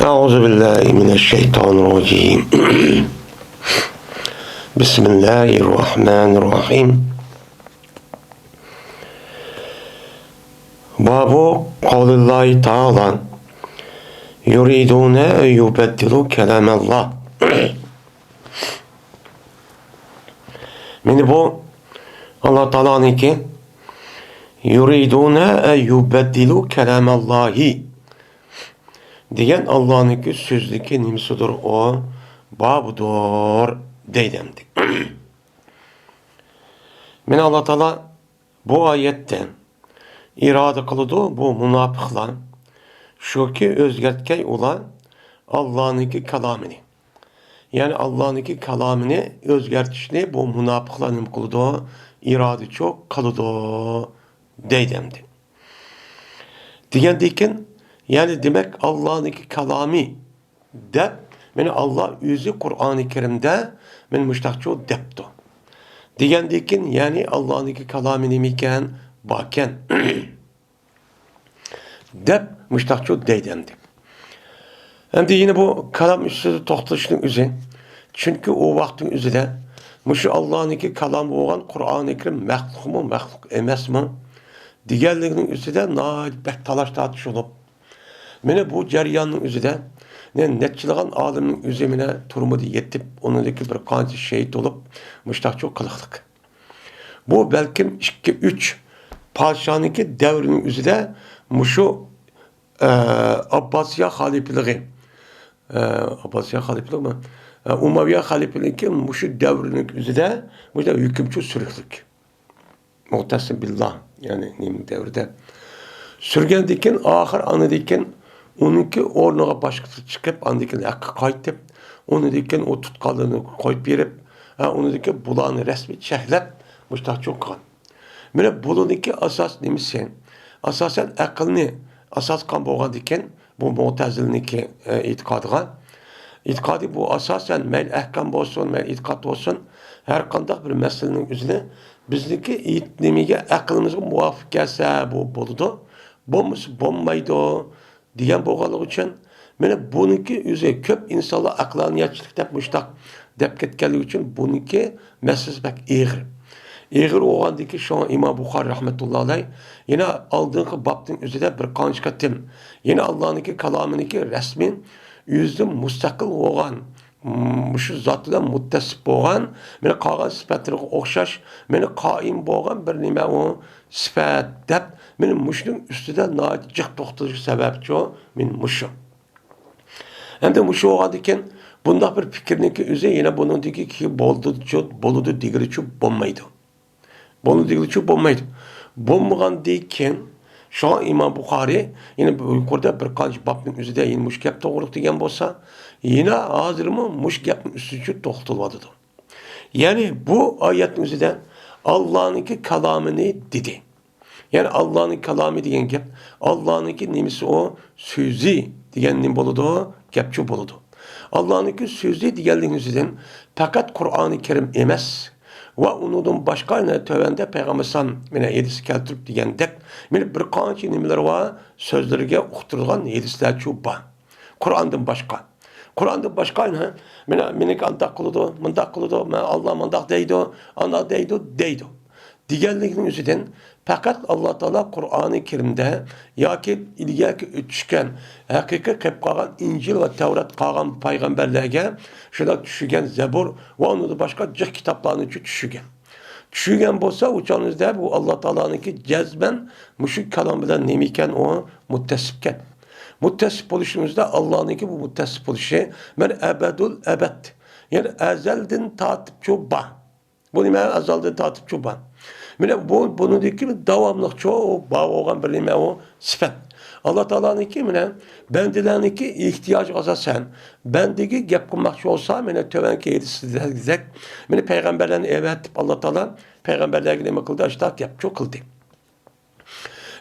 أعوذ بالله من الشيطان الرجيم بسم الله الرحمن الرحيم باب قول الله تعالى يريدون أن يبدلوا كلام الله من bu Allah Teala'nın ki yuriduna en yubeddilu kelamallahi diyen Allah'ın sözlüki nimsudur o babudur deydemdik. Men Allah Teala bu ayette irade kılıdı bu münafıklar şu ki özgertkey olan Allah'ın kelamını. Yani Allah'ın kelamını özgertişini bu münafıkların kılıdı irade çok kılıdı deydemdi. Diyendikin yani demek Allah'ın kelamı de beni Allah yüzü Kur'an-ı Kerim'de ben müştakçı depto. Diyendikin yani Allah'ın kelamı nemiken baken dep müştakçı deydendi. Hem de yine bu kalam üstü toxtuşun üzü. Çünkü o vaktin üzüde müşü Allah'ın kelamı olan Kur'an-ı Kerim məxluq mu, məxluq emes mi? Diğerlerinin üzüde nailbek talaş tartış olup mene bu ceryanın üzüde netçiliğin aliminin üzemine turmudu yetip onundaki bir kanci şehit olup müştak çok kılıklık. Bu belki 2-3 padişahınki devrinin üzüde muşu Abbasiye halifeliği Abbasiye halifeliği mi? Umaviye halifeliği muşu devrinin üzüde muşu hükümçü sürüklük. Muhtesim billah yani neyim devrde. Sürgendikin ahir anıdikin onunki ornağa başkası çıkıp andikin hakkı kayıtıp onundikin o tutkalını koyup verip onundikin bulağını resmi çehlep müştak çok kan. Böyle bulununki asas neymişsin? Asasen akılını asas kan boğan diken bu muteziliniki itikadıga. İtikadi bu asasen meyl ehkam olsun, meyl itikat olsun her kandak bir meselenin üzerine bizdeki itnemiye akılımızı muvafık gelse bu boludu. Bommuş bombaydı diyen boğalık için mene bununki üzeri köp insanlar aklaniyatçılık dep müştak dep ketkenlik için bununki meselesi bek eğir. Eğir oğandaki şu an İmam Bukhari rahmetullahi aleyh yine aldığın babtın üzerinde bir kançkatim. Yine Allah'ın kelamındaki resmin yüzde müstakil olan şu zatla muttesip olan mene qalan sıfatları okşaş mene qaim boğan bir nime o sıfat dep mene muşun üstüde nacık toxtucu sebepçi o men muşu. Hem de muşu oğandiken bunda bir fikirniki üze yine bunun diki ki boludu digiriçi bommaydı. Boludu digiriçi bommaydı. Bommagan deyken şu an İmam Bukhari yine yukarıda bir kanç babın üzerinde yine muşkep doğruluk diyen bolsa yine hazır mı muşkepin üstücü toxtulmadıdı. Yani bu ayetin üzerinde Allah'ın kelamını dedi. Yani Allah'ın kelamı diyen gep Allah'ın nemisi o sözü diyen nim boludu, gepçi boludu. Allah'ın sözü diyenliğin üzerinde fakat Kur'an-ı Kerim emez. Ve onundan başka ne tövende Peygambersan mene yedisi keltirip diyendek mene bir kançı nimeler var sözlerine uqtırılgan yedisler çuba. Kur'an'dan başka. Kur'an'dan başka ne? Mene andak kılıdı, mandak kılıdı, Allah mandak deydi, ana deydi. Diğerlerinin üzerinden fakat Allah Teala Kur'an-ı Kerim'de ya ki ilgaki üçgen hakiki kep kalan İncil ve Tevrat kalan peygamberlerge şuna düşügen Zebur ve onu da başka cih kitaplarını düşügen. Düşügen bolsa uçağınızda bu Allah Teala'nınki cezben müşrik kalamından nemiken o muttesipken. Muttesip oluşumuzda Allah'ınki bu muttesip oluşu men ebedul ebed. Yani ezeldin tatip çuba. Bu nime ezeldin tatip çuba. Mine bunun diki devamlık çoğu bağ olan bir nime o sıfat. Allah Teala'nın ki mine bendilerin ki ihtiyaç olsa sen bendeki gep kılmakçı olsa mine tövenki yedisizlik mine peygamberlerin evet Allah Teala peygamberlerine ne kıldı açtak yap çok kıldı.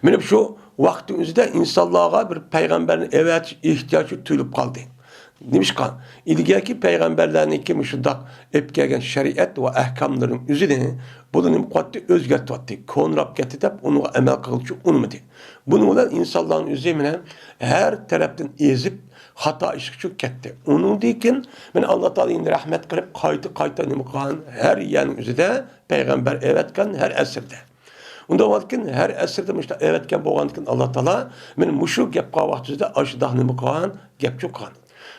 Mine şu vaktimizde insanlığa bir peygamberin evet ihtiyacı duyulup kaldı. Demişkan, ilgaki peygamberlerin kimi şundak epkegen şeriat ve ahkamların üzerine bunun kuatı özgertvatı, konrap getirip onu emel kılçı unumdu. Bunu da insanların üzerine her taraftan ezip hata işçi ketti. Onun dikin ben Allah Teala'nın rahmet kılıp kayta nimkan her yan üzerinde peygamber evetken her esirde. Unda vaktin her esirde işte evetken boğandıkın Allah Teala men muşu gep qavaxtızda aşıdah nimkan gep çokan.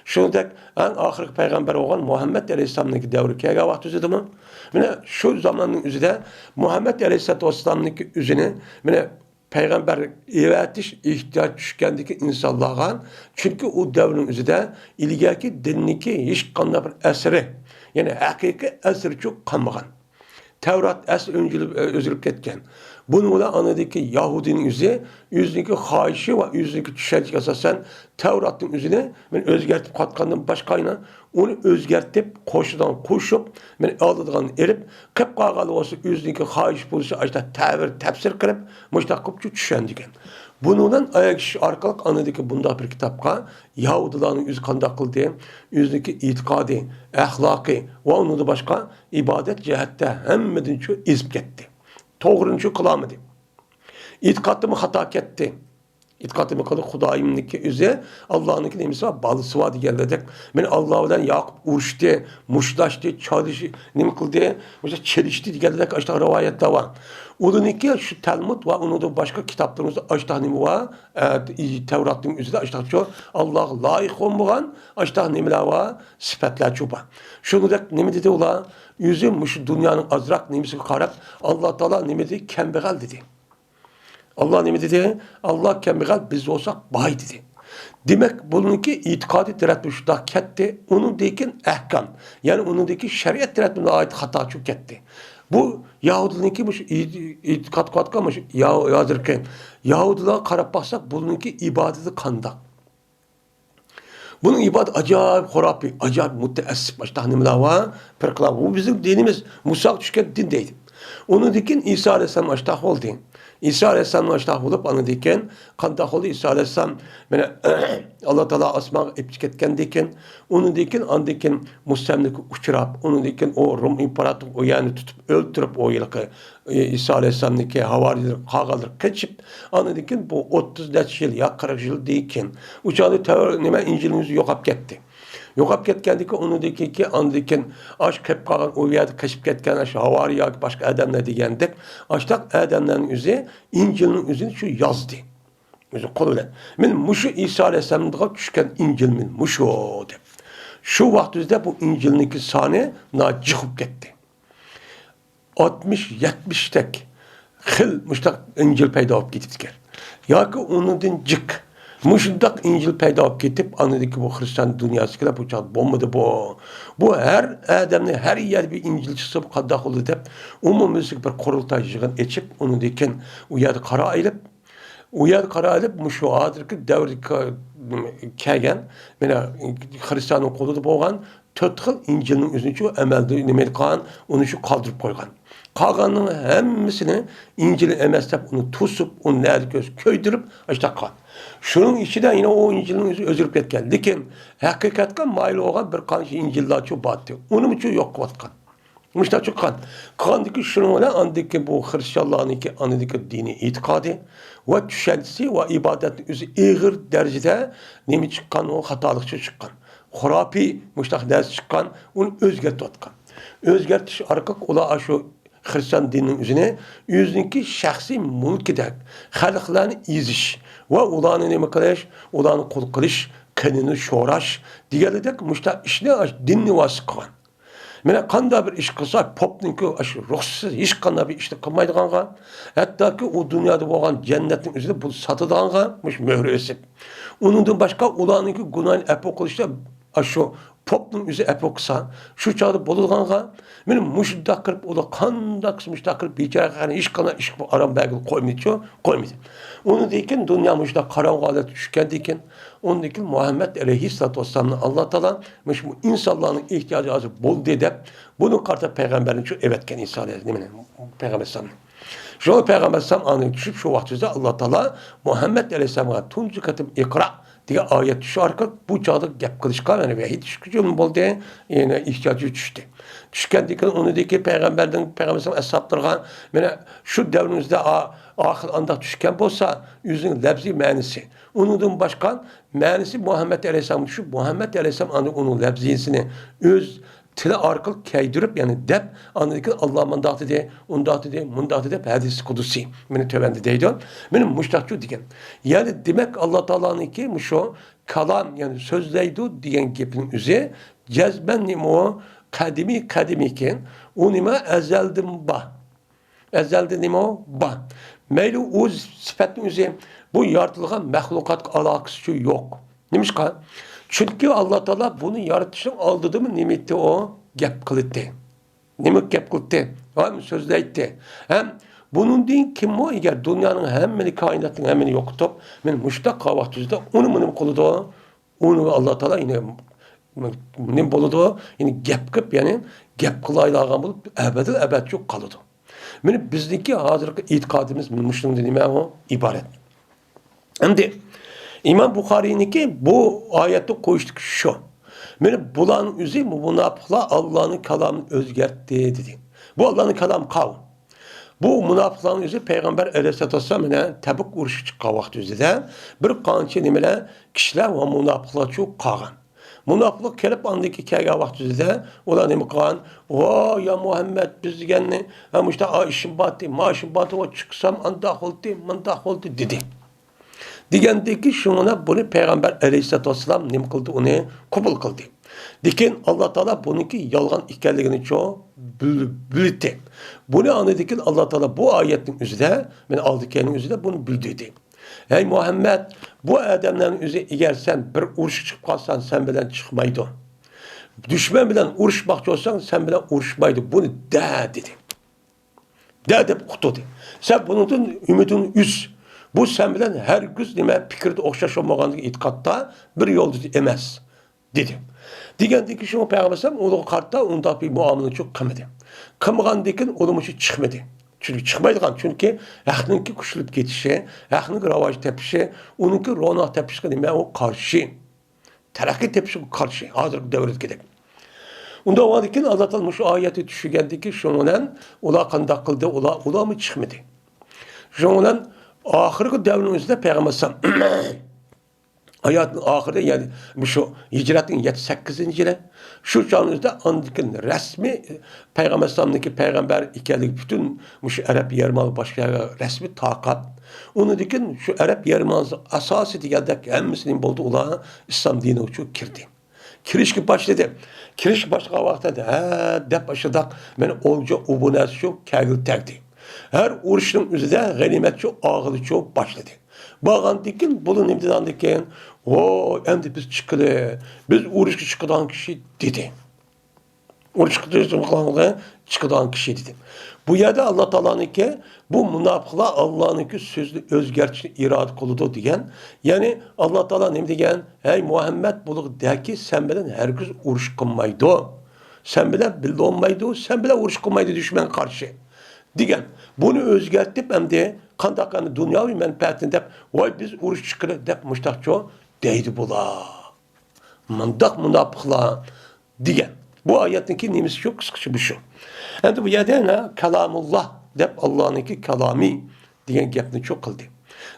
Şundaq en ahirki peygamber olan Muhammed Aleyhisselam'ın devri kega vaxtızda mı? Mine şu zamanın üzerinde Muhammed Aleyhisselam'ın üzerine mine peygamber evetiş ihtiyaç düşkendeki insanlarga çünkü o devrin üzerinde ilgaki dinliki hiç kanlı bir eseri yani hakiki eseri çok kanmagan. Tevrat asl özürüp ketken. Bunu da anladaki Yahudinin yüzündeki haişi ve yüzündeki düşercik esasen Tevrat'ın üzerine ben özgertip katkandım başkayına onu özgertip koşudan koşup ben aldıdan erip kıp qağalı olsa yüzündeki haiş bulsa işte tefsir kırıp müştakıpçı düşendiken. Bununla ayak iş arkalık anladaki bunda bir kitapka Yahudilerin yüz kandak kıldığı, yüzdeki itikadi, ahlakı ve onu da başka ibadet cihette hemmedin şu izp gitti. Doğruncu kılamadı. İtikadımı hata ketti. İtikadımı kalı Hudayim'deki üze Allah'ınki neymiş var? Balısı var diye ben Allah'dan Yakup uğraştı, muşlaştı, çalıştı, ne kıldı? Mesela çelişti diye işte rivayette var. Onunki şu Talmud ve onun da başka kitaplarımızda açtığım var. Tevrat'ın üzerinde açtığım şu Allah layık olmayan açtığım var. Sıfatlar çoba. Şunu da ne dedi ola? Yüzüm şu dünyanın azrak nemisi karak Allah Teala ne dedi? Kembegal dedi. Allah ne dedi? Allah kembegal biz olsak bay dedi. Demek bununki itikadi tereddüt da ketti. Onun dekin ehkam. Yani onun deki şeriat tereddütüne ait hata çok ketti. Bu Yahudi'ninki itikat katkamış yazırken Yahudi'la karab baksak bununki ibadeti kanda. Bunun ibadet acayip hurafi, acayip müteessif başta hanımlar var. Bu bizim dinimiz Musa düşken din değil. Onu dikin İsa Aleyhisselam açtah oldu. İsa Aleyhisselam açtah olup onu diken kandak oldu İsa Aleyhisselam Allah Teala asma epçik etken diken onu diken andiken mustemlik uçurap onu diken o Rum imparator o yani tutup öldürüp o yılki İsa Aleyhisselam'daki havarileri kağalır kaçıp onu diken bu 30 yıl ya 40 yıl diken uçağı teori İncil'imizi yokap gitti. Yokap ketkendik onu ki andikin aşk hep kalan o yerde kaçıp ketken aş havari ya başka adamlar diyendik. Aştak adamların üzeri İncil'in üzerine şu yazdı. Mesela koluyla. Men muşu İsa Aleyhisselam'da düşken İncil min muşu de. Şu vaktimizde bu İncil'in sahne na çıkıp gitti. 60-70 tek hıl muştak İncil peyda olup gittik. Ya ki onun din cık. Muşundak İncil peyda olup gitip anladı ki bu Hristiyan dünyası kadar bu çağ bombadı bu. Bu her adamın her yer bir İncil çıkıp kaddak oldu deyip umumuzluk bir kurultay yığın içip onu diken o yerde kara ayılıp o yer kara ayılıp muşuadır ki devri kegen bana Hristiyanın kolu da boğan tötkül İncil'in üzerine şu emelde nemeli kalan onu şu kaldırıp koygan. Kaganın hemmisini İncil'in emestep onu tusup onu nerede göz köydürüp işte kan. Şunun içi de yine o İncil'in üzerine özürüp etken. Lekin hakikaten mail olan bir kan İncil'ler çok battı. Onun için yok vatkan. Müşta çok kan. Kandaki şunun ne andaki bu Hristiyanlığın ki andaki dini itikadı ve düşelsi ve ibadet üzeri ağır derecede nemi çıkan o hatalıkçı çıkan. Hurafi müştak ders çıkan onu özgertotkan. Özgertiş arkak ola şu Hristiyan dininin üzerine yüzündeki şahsi mülkidek halklarını iziş ve ulanı nemi kılış, ulanı kul kılış, kendini şoraş diğerledek müştak işine dinni vasık kan. Mene kanda bir iş kılsa popnunki ruhsuz hiç kanda bir işte kılmaydıganға hatta ki o dünyada olan cennetin üzerinde bu satıdığanға mührü esip. Onundan başka ulanınki günahın epo kılışta şu popnun üzeri epo kısa şu çağda bulduğanға benim müşiddak kırıp o da kanda kısmışdak kırıp biçare iş kana iş aram belki koymaydı. Onu deyken dünya müşiddak karanlık alet düşken deyken onun için Muhammed Aleyhisselatü Vesselam'ın Allah Teala bu insanların ihtiyacı azı bol dedip bunun karşı peygamberin şu evetken İsa Aleyhisselam peygamber sallam. Şu peygamber sallam anı düşüp şu vaktimizde Allah Teala Muhammed Aleyhisselam'a tuncu katım ikra degan oyat tushishi orqali bu chog'da gap qilishga mana vahiy tushgan bo'ldi, yana ehtiyoji tushdi. Tushgandan keyin unidagi payg'ambarning ashablariga mana shu davrimizda oxir anda tushgan bo'lsa, o'zining lafziy ma'nosi, undan boshqa ma'nosi Muhammad alayhisalom shu Muhammad alayhisalom uning lafzisini o'z tili orqali kaydirib, ya'ni deb, aniki Allah mundaq dedi, undaq dedi, mundaq dedi, hadis qudusi. Meni tövəndi deydi. Benim muştaqçu degan. Yani demek Allah Taala'nınki şu kalam, yani sözleydi degan gapning o'zi cezben nimo kadimi iken, u nima ezeldim ba. Ezeldi nimo ba. Meyli o'z sifatning o'zi bu yaratilgan mahlukat alakası yok. Nimishqa? Çünkü Allah Teala bunu yaratışın aldığı mı nimeti o gap kılıttı. Nimet gap kılıttı. Hem sözleydi. Hem bunun din kim o? Eğer dünyanın hemmeni kainatın hemmeni yokutup men muştak kavahtüzde onu benim koludu. Onu Allah Teala yine ne boludu? Yine gap kıp yani gap kılaylagan bulup ebed çok kalıdı. Men bizdeki hazırki itikadımız muşluğun dediğime o ibaret. Hem de İmam Bukhari'ninki bu ayette koştuk şu. Mene bulan üzü münafıklar Allah'ın kelamını özgertti dedi. Bu Allah'ın kelamı kav. Bu münafıkların üzü Peygamber Aleyhisselatü Vesselam Tebuk uruşu çıkan vakti üzüde bir kançı nimele kişiler ve münafıklar çok kağın. Münafıklar kelip andaki kâga vakti üzüde ola nemi kağın. O ya Muhammed biz gelni. Hem işte işim battı, maaşım battı o çıksam andak oldu, mandak oldu dedi. Degandeki şuna bunu Peygamber Aleyhisselatü Vesselam nim kıldı, onu kabul kıldı. Dikin Allah Teala bununki yalgan ikenligini çoğu bildi. Bunu anladıkken Allah Teala bu ayetin üzerinde, ben aldıklarının üzerinde bunu bildirdi. Ey Muhammed, bu adamların üzerine eğer sen bir uruş çıkıp kalsan sen bilen çıkmaydı. Düşman bilen uğraşmakçı olsan sen bilen uğraşmaydı. Bunu de dedi. De de kutudu. Sen bunun ümidini üz. Bu sen bilen her göz nime fikirde okşaş olmağındaki itikatta bir yoldu emez dedi. Degandeki şu Peygamber onu kartta onda bir muamele çok kılmadı. Kılmagandaki onun için çıkmadı. Çünkü çıkmaydı çünkü ahninki kuşulup geçişi, ahninki ravaj tepişi, onunki ronak tepişi nime o karşı. Terakki tepişi karşı. Hazır devret gidelim. Onda o adaki Allah Teala şu ayeti düşügendeki şundan ola kandak kıldı, ola mı çıkmadı. Şundan ahirki devrimizde Peygamber hayatın ahirde yani şu hicretin 78. yılı şu çağımızda andikin resmi Peygamber Sallam'daki peygamber ikenlik bütün şu Arap Yarımalı başka resmi takat. Onu dikin şu Arap Yarımalı asası diyordaki en müslim buldu olan İslam dini uçu kirdi. Kirişki başladı. Kirişki başka vakti dep başladık. Ben olca ubunası çok kâgil terdi. Her uğraşın üzerinde ganimet çok ağırlı çok başladı. Bağan dikin bulun imtihan dikin. O hem de biz çıkılı. Biz uğraşkı çıkıdan kişi dedi. Uğraşkı çıkıdan kişi dedi. Bu yerde Allah Teala'nın ki bu münafıklar Allah'ın ki sözlü özgerçi irade koludu diyen. Yani Allah Teala ne diyen? Hey Muhammed buluk der ki sen bilen herkes uğraş kılmaydı. Sen bilen bildi olmaydı. Sen bilen uğraş kılmaydı düşman karşı. Diyen. Bunu özgertip hem de kandakanı dünyavi menfaatinde vay biz uğraş çıkırı dep müştakçı deydi bula. Mandak münafıklar diyen. Bu ayetinki nimesi çok kıskışı bu şu. Hem de bu yedene kelamullah dep Allah'ınki kelami diyen gapni çok kıldı.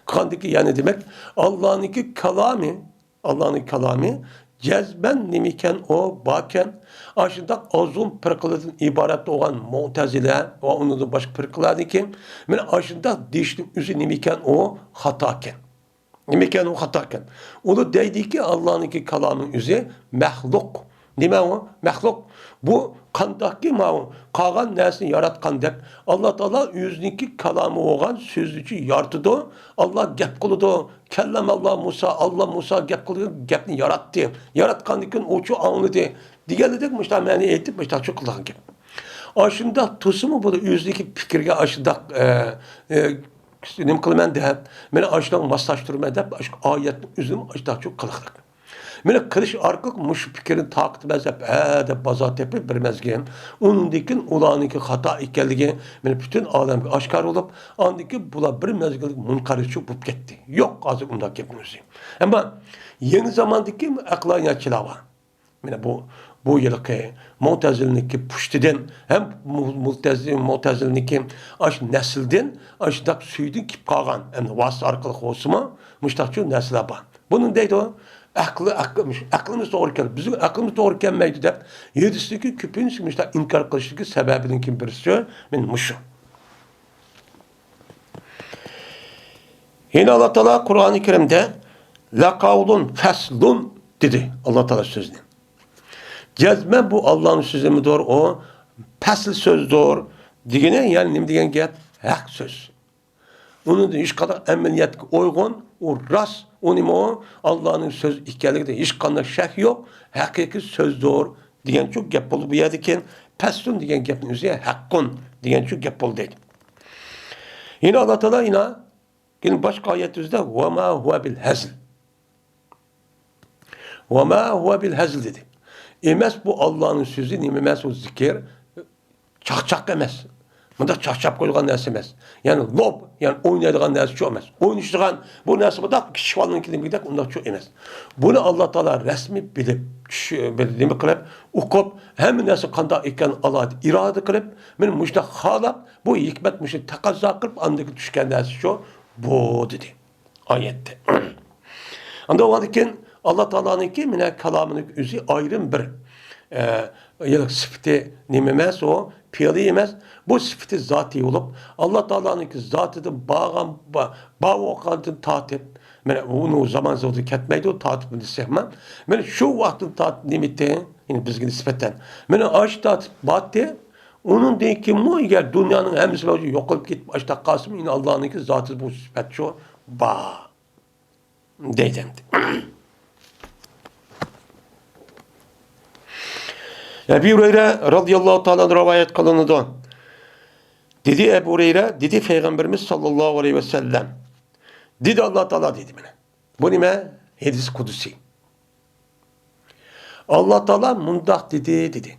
Kandaki yani demek Allah'ınki kelami cezben nimiken o baken aşında azun pırkıladın ibaret olan Mu'tezile ve onun da başka pırkıladı ki men aşında dişli üzü nimiken o hataken. Nimiken o hataken. Onu deydi ki Allah'ınki kelamın üzü mehluk. Nime o? Mehluk. Bu kandaki ma'u kalan nesini yaratkan dep Allah Teala yüzniki kelamı olan sözlücü yartıdı. Allah gep kılıdı. Kellem Allah Musa gep kılıdı. Gepni yarattı. Yaratkandikin uçu anladı. Diğerledik müştah meni ettik müştah çok kılan gep. Aşında tusumu bu da yüzdeki fikirge aşında nim kılmen de hep beni aşıdan maslaştırma edip aşk ayetin üzüm aşıdan çok kılıklık. Mene kılış arqıq muş fikrini taqit məzəb, de bazat tepib bir mezgin. Onundikin ulaniki hata ekanligi mene bütün alemge aşkar olup, andiki bula bir mezgillik munqarıçı bulup getdi. Yok azı undak yapımızı. Ama yeni zamandaki aqlaniyatçılar var. Mene bu yılki Mu'tezilniki puştiden hem Mu'tezilniki aş nesilden aş dak süydün kip kalgan hem vas arkalık olsuma müştakçı nesile var. Bunun deydi o aklımız doğru geldi. Bizim aklımız doğru gelmeydi de yedisindeki küpün işte inkar kılıştaki sebebinin kim birisi benim muşu. Yine Allah Teala Kur'an-ı Kerim'de la kavlun feslun dedi Allah Teala sözünü. Cezme bu Allah'ın sözü müdür o? Pesl sözdür. Digine yani ne diyen gep? Hak söz. Onun da hiç kadar emniyet uygun, o rast, o Allah'ın söz hikayeliğinde hiç kadar şek yok. Hakiki sözdür. Diyen çok gep oldu bu yerdeki. Peslun diyen gepin üzerine hakkun diyen çok gep oldu dedi. Yine Allah Teala yine başka ayet üzerinde وَمَا هُوَ بِالْهَزْلِ وَمَا هُوَ بِالْهَزْلِ dedi. Emez bu Allah'ın sözü, emez o zikir, çak emez. Bunda çak koyulgan nersi emez. Yani lob, yani oynaydıgan nersi çok emez. Oynayıştıgan bu nersi bu da kişi falan gidip ondan çok emez. Bunu Allah Teala resmi bilip, bilip kılıp, okup, hem nersi kanda iken Allah irade kılıp, benim müşte halap, bu hikmet müşte takazza kılıp, andaki düşken nersi çok, bu dedi. Ayette. Anda o iken Allah Teala'nın ki mine kelamının üzü ayrım bir yıllık sıfatı nimemez o piyali yemez. Bu sıfatı zatî olup Allah Teala'nın ki zatıdır bağ vakantın tatip. Mene onu zaman zaman ketmeydi o tatipini sevmem. Mene şu vaktin tatip nimeti yine bizgin nispeten. Mene aş tatip battı. Onun değil ki mu eğer dünyanın hemisi yok olup gitip aşta kalsın yine Allah'ın ki zatı bu sıfat şu bağ. Deydemdi. Ebu Hureyre radıyallahu ta'ala rivayet kılındı. Dedi Ebu Hureyre, dedi Peygamberimiz sallallahu aleyhi ve sellem. Dedi Allah Teala dedi bana. Bu nime? Hadis kudusi. Allah Teala mundak dedi.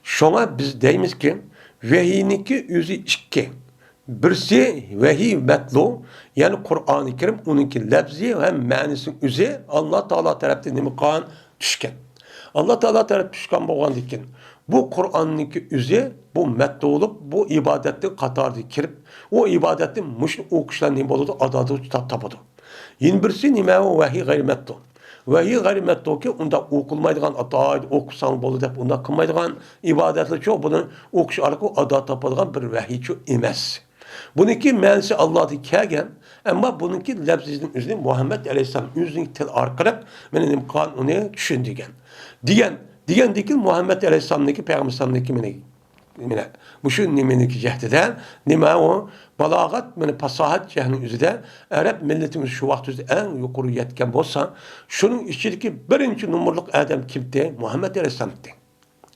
Şuna biz deyimiz ki vehiyiniki yüzü iki. Birisi vehiy metlu yani Kur'an-ı Kerim onunki lefzi hem manisinin yüzü Allah Teala tarafından nimikan düşken. Allah Teala tarafı düşkan boğandikin. Bu Kur'an'ınki üzü, bu metni olup, bu ibadetin katardı kirip, o ibadetin müşrik okuşlar nime oldu, adadı tapadı. Yine birisi nime o vahiy gayri metni. Vahiy gayri metni ki, onda okulmaydıgan, ataydı, okusan bolu deyip, onda kılmaydıgan ibadetli çok, bunun okuş arka adı tapadıgan bir vahiy çok emez. Bununki mensi Allah'ı kâgen, ama bununki lefzinin üzerine Muhammed Aleyhisselam üzerine tel arkarıp, benim kanunu düşündügen. Diyen dikin Muhammed Aleyhisselam'daki Peygamber'deki mine bu şu nimeniki cehdeden nime o balagat mene pasahat cehnin üzerinde Arap milletimiz şu vakit üzerinde en yukarı yetken olsa şunun içindeki birinci numaralık adam kimdi? Muhammed Aleyhisselam'dı.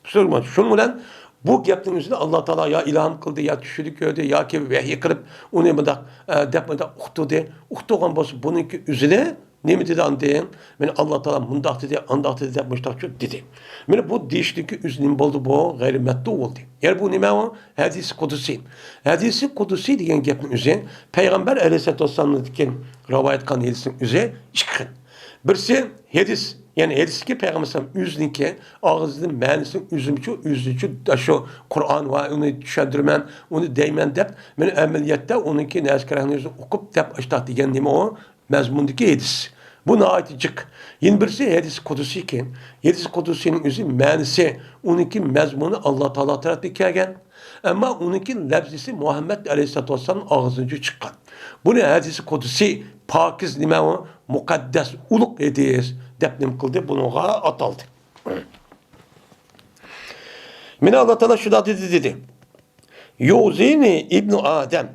Şunun bilen bu gapning üzerinde Allah Teala ya ilham kıldı ya düşürdü gördü ya ki vahiy kılıp onu bunda depmede uqtudu. Uqtugan bolsa bununki üzerine ne dedi andeyin? Men Allah Teala mundak dedi, andak dedi yapmışlar çok dedi. Men bu değiştiki üzerine oldu bu gayri mettu oldu. Yani bu nime o? Hadis-i kudusi. Hadis-i kudusi diyen gapning üzerine Peygamber Aleyhisselatü Vesselam'ın diken rivayet kan hadisinin üzerine çıkın. Birisi hadis yani hadis-ki Peygamber'in üzünki ağzının mənisinin üzümçü şu Kur'an ve onu düşündürmen, onu deymen dep, men ameliyatda onunki nəzkərənin üzünü okup dep açtaq degen nime o? Məzmundaki hadis. Bu naitcik. Yine birisi hadis kudusi ki, hadis kudusinin üzü mənisi, onunki məzmunu Allah Teala tarafı kelgen. Ama onunki lefzisi Muhammed Aleyhisselatü Vesselam'ın ağzınca çıkan. Bu ne hadisi kudusi, pakiz nime o? Mukaddes, uluk hadis depnim kıldı, bununla ataldı. Mine Allah Teala şu da dedi. Yuzini İbn Adem.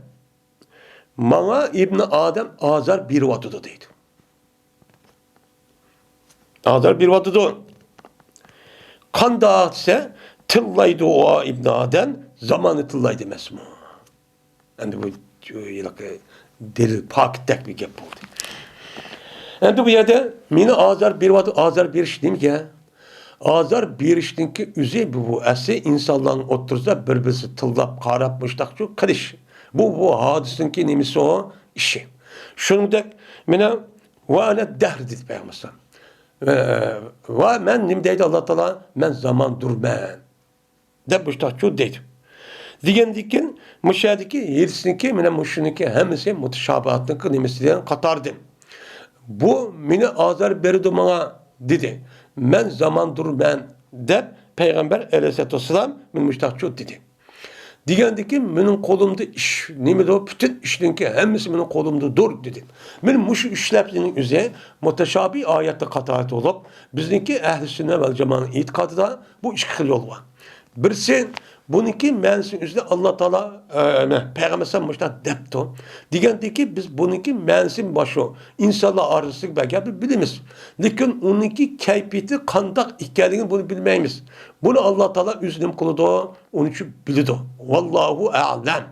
Bana İbn Adem azar bir vatıdı dedi. Azar bir vatıdı. Kan dağıtsa tıllaydı o İbn Adem zamanı tıllaydı mesmu. Yani bu delil pak tek bir gap oldu. Endi bu yerde meni azar beriyotdi, azar berish nimaga? Azar berishninki o'zi bu asli insonlarning o'rtasida bir-birini tillab, qarab, mushtaqchu qilish. Bu hodisinki nimasi o ishi. Shuningdek, mana va ana dahr dedi Payg'ambar. Va men nim deydi Alloh taolo? Men zamondurman. Deb mushtaqchu deydi. Degandikin, mushadiki yerisiniki, mana mushuniki hammasi mutashobihatniki nimasidan qatordi. Bu meni azar berdi bana dedi. Men zamondurman deb Payg'ambar alayhisolatu vassalam men mushtaqchu dedi. Degandiki mening qo'limda ish, nimada bütün ishninki hammasi mening qo'limdadir dedi. Men mushu ishlabning o'zi mutashobi oyatda qatorati bo'lib, bizniki ahli sunna val jamoat e'tiqodida bu ikki xil yo'l bor. Birisi buniki ma'nosi o'zida Alloh taolo Payg'ambar sallallohu debdi. Degandiki biz buniki ma'nosi boshqa insonlar orasida gapni bilamiz. Lekin uniki kayfiyati qandoq ekanligini buni bilmaymiz. Buni Alloh taolo o'zi nim qiladi, uni uchun biladi. Vallohu a'lam.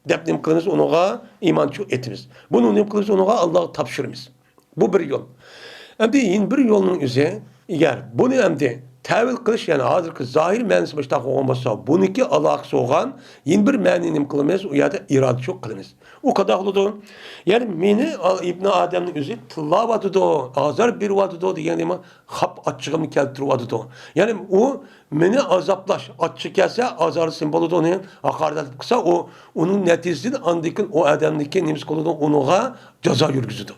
Deb nim qilamiz, unuga iymonchi etimiz. Buni nim qilamiz, unuga Allohga topshiramiz. Bu bir yo'l. Endi yin bir yo'lning o'zi, agar buni endi tavil qilish, ya'ni hozirgi zohir ma'nosi boshqa olmasa, buniki aloqasi bo'lgan yin bir ma'noni nim qilamiz, u yerda iroda yo'q qilamiz. U qanday bo'ladi? Ya'ni meni ibn Adamning o'zi tillayotdi, azar beryotdi deganda nima? Xap achchig'imni keltiryotdi. Ya'ni u meni azoplash, achchiq kelsa azorsin bo'ladi, uni haqorat qilsa, uning natijasida andikin o odamniki nimasi qiladi, unuga jazo yurgizadi.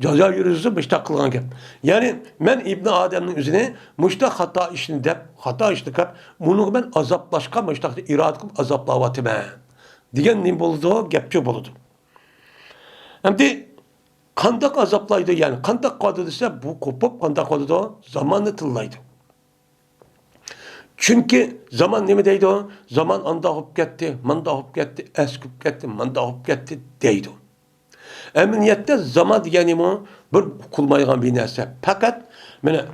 Jazo yürüzü müştak kılgan gap. Yani ben İbn Adem'nin üzerine müştak hata işini dep, hata işini kap, bunu ben azaplaşka müştakta irad kılıp azaplavatı ben. Diyen ne buldu? Gapçı buldu. Hem de kandak azaplaydı yani. Kandak kadı ise bu kopup kandak kadı zamanı tıllaydı. Çünkü zaman ne mi deydi o? Zaman anda hop gitti, manda hop gitti, eskip gitti, manda hop gitti deydi. Emniyette zaman degani mi? Bir qilmaydigan bir narsa. Fakat mana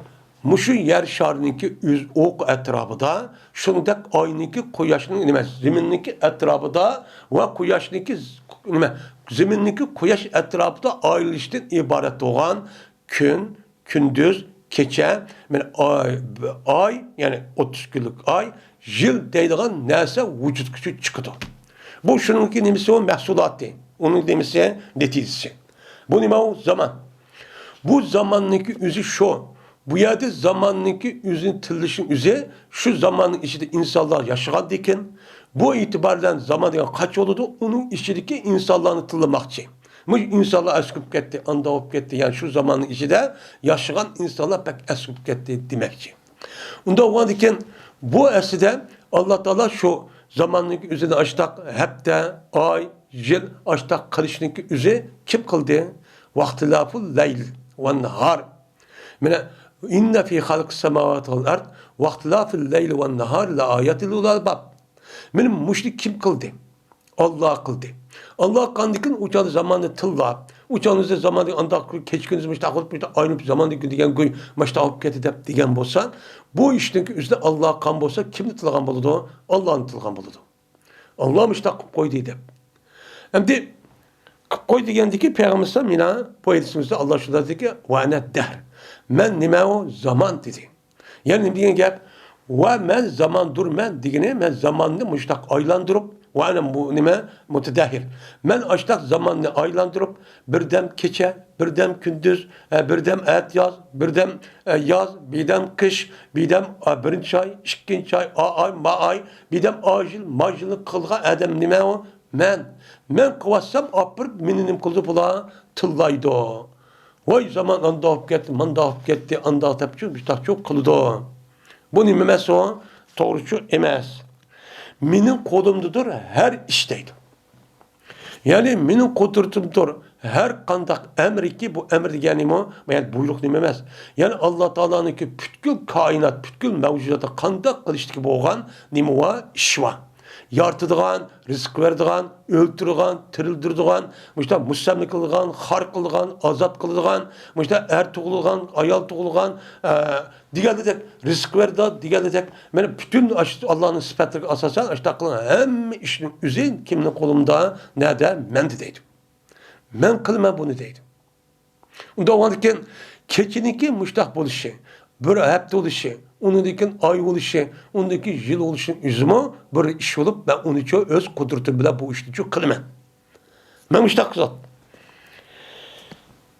mushu yer sharininki o'z o'q atrofida, shuningdek oyninki quyoshning nima, ziminniki atrofida va quyoshniki nima, ziminniki quyosh atrofida ayrilishdan iborat bo'lgan kun, kunduz, kecha, mana oy, ya'ni 30 kunlik oy, yil deydigan narsa vujudga chiqadi. Bu shuningki nimasi o mahsuloti. Onun demesi neticesi. Bu nima o? Zaman. Bu zamanniki üzü şu. Bu yerde zamanniki üzün tılışın üzü şu zamanın içinde insanlar yaşayan diken bu itibardan zaman diye kaç oldu onun içindeki insanlarını tıllamakçı. Bu insanlar eskip gitti, anda hop gitti. Yani şu zamanın içinde yaşayan insanlar pek eskip gitti demekçi. Onda o diken bu eside Allah Teala şu zamanlık üzerine açtak hep de ay, yıl açtak kılışınki üzeri kim kıldı? Vaktilaful leyl ve nahar. Mene inne fi halq semavati vel ard vaktilaful leyl ve nahar la ayetil ulul albab. Benim müşrik kim kıldı? Allah kıldı. Allah kandikin uçağı zamanı tılla. Uçağınızda zamanı anda keçkiniz müştak olup aynı zamanı diyen gün müştak olup ketidep diyen bolsa bu işteki üzerinde Allah kan bolsa kimni tılgan boludu? Allah'ın tılgan boludu. Allah müştak koydu deyip. Hem de koy degandiki Peygamber mina bu hadisimizde Allah şurada dedi ki ve ene dehr. Men nime o zaman dedi. Yani diyen gap ve men zaman dur men digine men zamanını müştak aylandırıp ve ene bu nime mutedahir. Men açtak zamanını aylandırıp birdem keçe, birdem gündüz, birdem et yaz, birdem yaz, birdem kış, birdem birinci ay, ikinci ay, ay, ma ay, birdem acil, macılık kılga edem nime o men kıvassam apır meninim kıldı bula tıllaydı. Vay zaman anda hop gitti, manda hop gitti, anda tepçi bir çok kıldı. Bu nimemesi o, doğrusu emez. Menin kolumdadır her işteydi. Yani menin kudretimdir her kandak emri ki bu emir degani o, yani buyruk nimemez. Yani Allah Teala'nın ki bütkül kainat, bütkül mevcudatı kandak kılıştı boğan nime var, iş var. Yartıdığan, rızık verdiğan, öldürüğen, tirildirdiğen, işte müstemlik kıldığan, har kıldığan, azat kıldığan, işte er tuğulduğan, ayal tuğulduğan, diğer dedek rızık verdiğan, diğer dedek, yani bütün Allah'ın sıfatları asasen, işte kılan hem işin üzerinde kimin kolumda, nerede, men de deydim. Men kılma bunu deydim. Unda oğandikin keçiniki müştak buluşu, bir hafta oluşu, onundikin ay oluşu, ondaki yıl oluşun üzümü bir iş olup ben onu için öz kudretim bile bu işini çok kılmam. Ben müştak zat.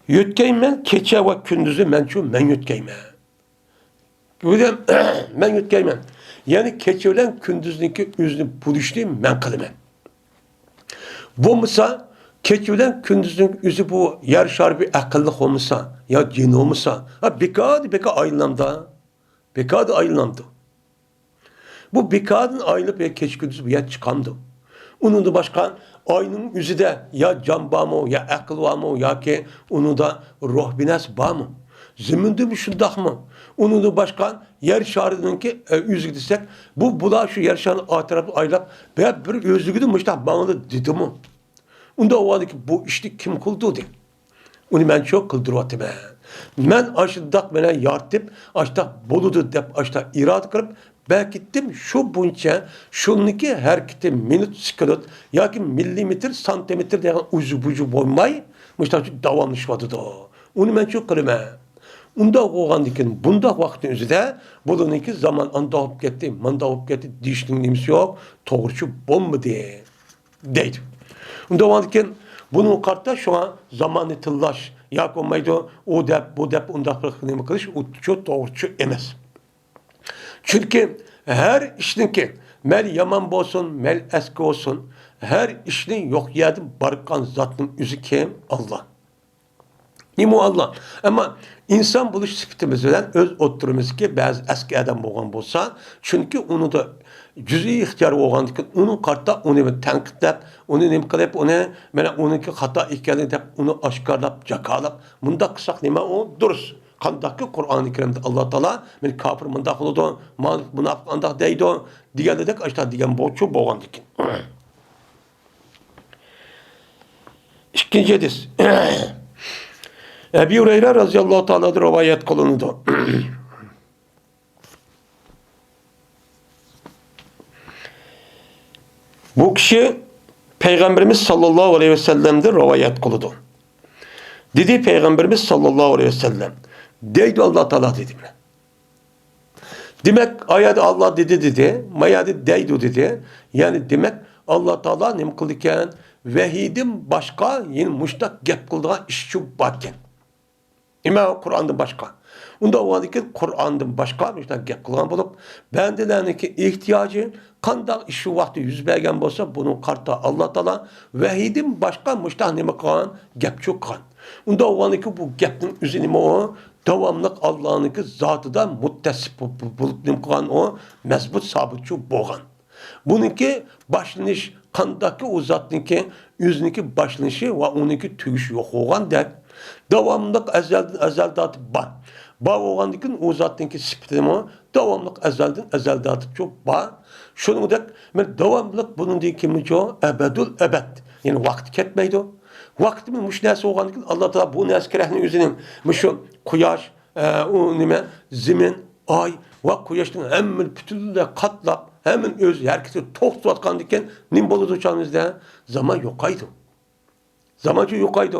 Yütkeymen keçe ve kündüzü men yütkeymen. Böyle men yütkeymen. Yani keçe olan kündüzdeki yüzünü buluşlayayım men kılmam. Bu mısa keçe olan kündüzün yüzü bu yer şarbi akıllık olmasa ya cin olmasa beka ayrılamda. Beka da ayrılamdı. Bu bekadın ayrılıp ya keç gündüz bu ya çıkandı. Onun da başka aynın yüzü de ya can bağ mı ya akıl var mı ya ki onun da ruh binas bağ mı? Ziminde mi şundak mı? Onun da başka yer şarının ki yüzü desek bu bula şu yer şarının atarafı ayrılıp veya bir özlüğü de müştak bana da dedi mi? Onda o vardı ki bu işi kim kıldı diye. Onu ben çok kıldırvatım. Ben aşıdak bana yartıp aşta boludu dep aşta irad kırıp ben gittim şu bunca şununki her kiti minut sıkılıt ya ki milimetre santimetre diye ucu bucu boymay müştak davranış vardı da. Onu ben çok kırım. Unda oğandikin bunda vaktin üzerinde bulununki zaman anda hop gitti, manda hop gitti, dişinin nimsi yok, doğrucu bomba diye. Deydi. Unda oğandikin bunun kartta şu an zamanı tıllaş, yakomaydı, o dep, bu dep, unda kırıkını kılış, o çok doğrucu emez. Çünkü her işinki, mel yaman olsun, mel eski olsun, her işinin yok yerde barıkan zatın yüzü kim? Allah. Nimo Allah. Ama insan buluş sıfatımızdan öz oturumuz ki bazı eski adam boğan bolsa, çünkü onu da cüz'i ihtiyar boğan ki onun kartta onu tenkitlep, onu nem kılıp, onunki hata ikiyalini dep, onu aşkarlap, cakalap, bunda kısak nime o duruz. Kandaki Kur'an-ı Kerim'de Allah Teala men kafir mındak oldu, münafık andak deydi, diğer dedik işte diyen boğçu boğan dikin. İkinci hadis. Ebu Hureyre radıyallahu ta'ala'da rivayet kılındı. Bu kişi Peygamberimiz sallallahu aleyhi ve sellem'de rivayet kılındı. Dedi Peygamberimiz sallallahu aleyhi ve sellem. Deydi Allah Teala dedi. Demek ayet Allah dedi. Mayadi deydi dedi. Yani demek Allah Teala nem kılırken vehidim başka yeni müştak gep kıldığı işçi bakken. İmam Kur'an'dan başka. Onda o halde Kur'an'dan başka bir gep kılgan bulup bendelerindeki ihtiyacı kandak işi vakti yüz bergen bolsa bunun karta Allah Teala vehidim başka müştak neme kılgan gep çok kan. Onda o halde bu gepin üzerine o devamlık Allah'ın zatı da muttesip bulup neme kılgan o mezbut sabitçu boğan. Bununki başlanış kandaki o zatınki yüzünki başlanışı ve onunki tügüş yok olan der. Devamlılık ezelden atıp var. Bağ oğandikin o zatınki sıfatını devamlılık ezelden atıp çok var. Şunu da devamlılık bunun diye kimi o ebedül ebed. Yani vakti ketmeydi o. Vaktimin müşnesi oğandikin Allah Teala bu neskerehinin yüzünün şu kuyaş, zimin, ay ve kuyaşın hemen bütünüyle katlap hemen öz herkesi tok tutatkan diken nim bolu uçağımızda zaman yokaydı. Zamancı yokaydı.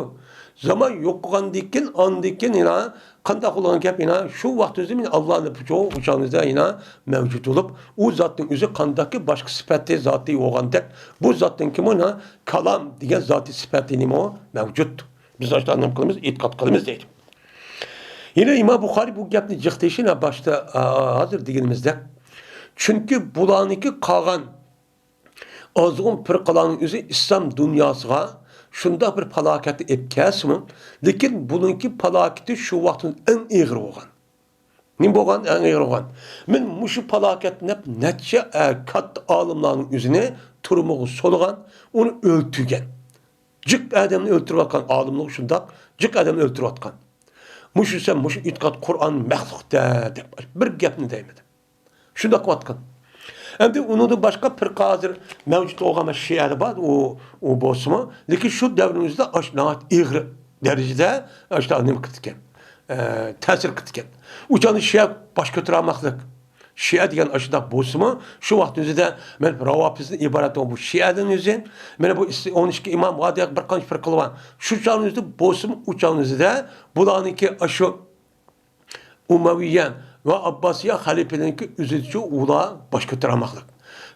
Zaman yokkan diken an diken ina kandak olan gap ina şu vakti özü Allah'ın çoğu uçağımızda ina mevcut olup o zatın özü kandaki başka sıfatı zatı olan tek bu zatın kim ona kalam diye zatı sıfatı o mevcut. Biz işte anlamımız itikat kılımız değil. Yine İmam Bukhari bu gapni cıhtışına başta hazır diyenimizde. Çünkü bulanıki kalan azgın pırkalanın özü İslam dünyasına şunda bir falaketi epkesmi. Lakin bununki falaketi şu vaktin en ağır olan. Ne boğan en ağır olan. Men muşu falaketin hep netçe kat alımlarının üzerine turumuğu soluğan, onu öldürgen. Cık adamını öldürüp atkan alımlığı şunda, cık adamını öldürüp atkan. Muşu sen muşu itkat Kur'an mehluk de bir gapni değmedi. Şunda kuatkan. Hem de onu da başka pırkazır mevcut olan şeyler var o bosma. Lakin şu devrimizde aşnaat ağır derecede işte annem kıtken. Tesir kıtken. Uçanı şey baş götüremaklık. Şia degan aşıda bosimi şu vaqt özüde men Ravafizdan iborat bu Şiadan özü men bu 12 imam vadiq bir qancha bir qilgan. Şu çağın özüde bosim u çağın özüde bularniki aşı Umaviye ve Abbasiye halifelerinki özüdü ular baş ko'tarmoqlik.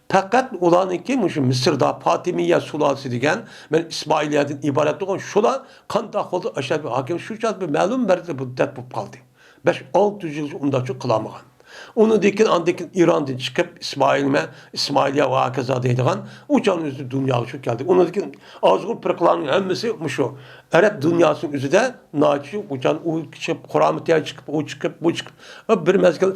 Fakat ularniki Mısır'da Fatimiye sulalası degan men İsmailiyadan iborat bo'lgan shular qanday qildi Ashrafi hokim shu chaq bir ma'lum bir muddat bo'lib qoldi. 5-600 yil undacha qilamagan. Onu andikin İran'dan çıkıp İsmailiye ve Akaza deydiğen uçağın üzü dünyaya şu geldi. Onu dikin azgın pırkıların hemmesi şu. Arap dünyasının üzü de naçı uçağın o çıkıp Kuramıtıya çıkıp o çıkıp bu çıkıp. Bir mezgil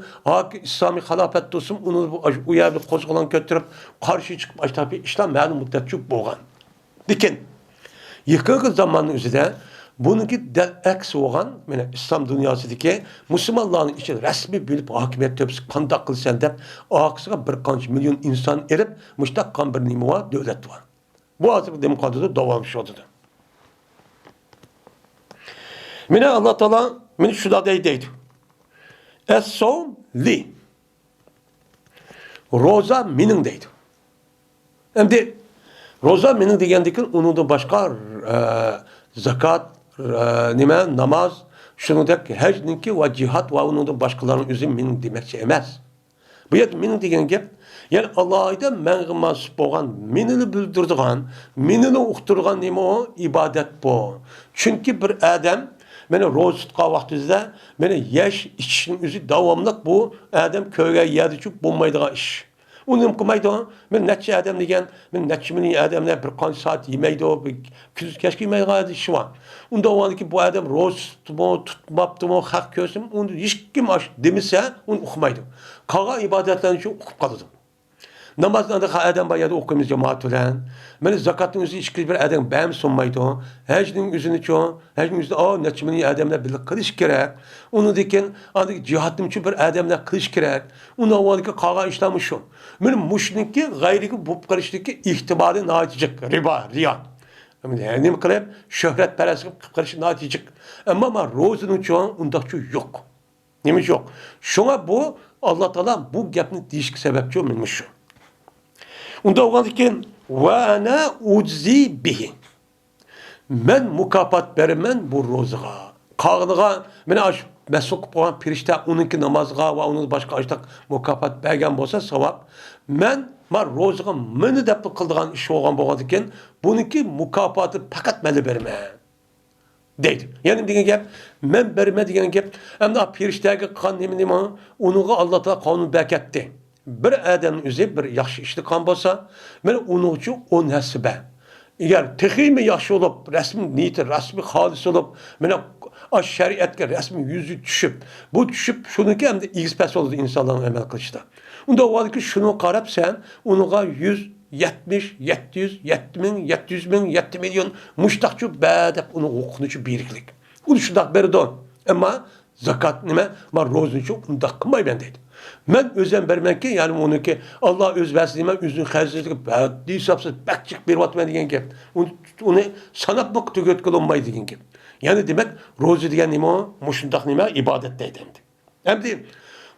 İslami halafet dostum onu bu uyarlı kozgalan götürüp karşı çıkıp açtı İslam mağlum müddet çok boğan. Dikin yıkık zamanın üzü de bununki del aksi olan İslam dünyasındaki Müslümanların için resmi bilip hakimiyet tepsi kandak kılsan dep aksıga bir kanç milyon insan erip müştakkan bir nimi var, devlet var. Bu azıcık demokratlığı davammış oldu. Mine Allah Teala mine şuda deydi. Es-savm li. Roza minin deydi. Hem de roza minin degendeki onun da başka zakat namaz, şunudaki hecninki ve cihat ve onun da başkalarının üzüm minin demekçi emez. Bu yer minin degen gep, yani Allah'da menğmasip boğan, minini bildirdiğen, minini uqturgan nemi o? İbadet bu. Çünkü bir adam, meni roz tutqa vaqtizde, meni yeş içişinin üzü davamlık bu, adam köyge yedi çünkü bulmaydığı iş. Onu kılmaydı o. Ben netçe adam degen, ben netçe mini adamlar bir kan saat yemeydi o, bir küzüz keşke yemeydi o şu an. Onda o an ki bu adam roz tutmaptı mı, hak kösüm, onu hiç kim aç demişse, onu okumaydı. Kağa ibadetlerini için okup kalırdı. Namazdan da adam bayağı okuyumuz cemaat olan. Beni zakatın üzerine işkili bir adam beğen sunmaydı o. Hecnin üzerine çoğu. Hecnin üzerine neçmeni adamla birlikte kılış gerek. Onu diken cihatım için bir adamla kılış gerek. Onu o anki kağa işlemiş o. Benim muşninki gayriki bu karıştaki ihtimali naticik. Riba, riya. Ne mi kılayım? Şöhret peresi karışı naticik. Ama rozunun çoğu ondakçı yok. Neymiş yok. Şuna bu Allah Teala bu gapni değişik sebepçi olmuş şu. Onda olan iken ve ana uczi bihi. Men mukafat bermen bu rozga. Kağlığa mene aş mesuk olan pirişte onunki namazga ve onun başka açtak mukafat bergen bolsa savap. Men mar rozga meni dep kıldığan iş olgan bolgan iken bununki mukafatı fakat meni berme. Deydi. Yani degen gap men berme degen gap hem de pirişteki kan nemini onuğa Allah Teala kanun berketdi. Bir adamın üzü bir yaxşı işli kan bolsa, men onun için on hasibe. Eğer teximi yaxşı olup, resmi niyeti, resmi halis olup, men şeriatga resmi yüzü düşüp, bu düşüp şununki hem de ispes oldu insanların emel kılışta. Onda o var ki şunu qarab sen, onuğa 170, 700, 7000, 700 bin, 7 milyon muştaqçı bədəb onu okunucu biriklik. Onu şundak berdi on. Ama zakat nime? Ma rozun için onu da kılmay ben deydim. Ben özen vermek ki yani onu ki Allah öz versin ben üzün xəzirlik bəddi hesapsız bəkçik bir vatmen degen ki onu sanat bak tügöt kılınmay degen ki. Yani demek rozu degen nime o? Muşundak nime? İbadet deydi. Hem de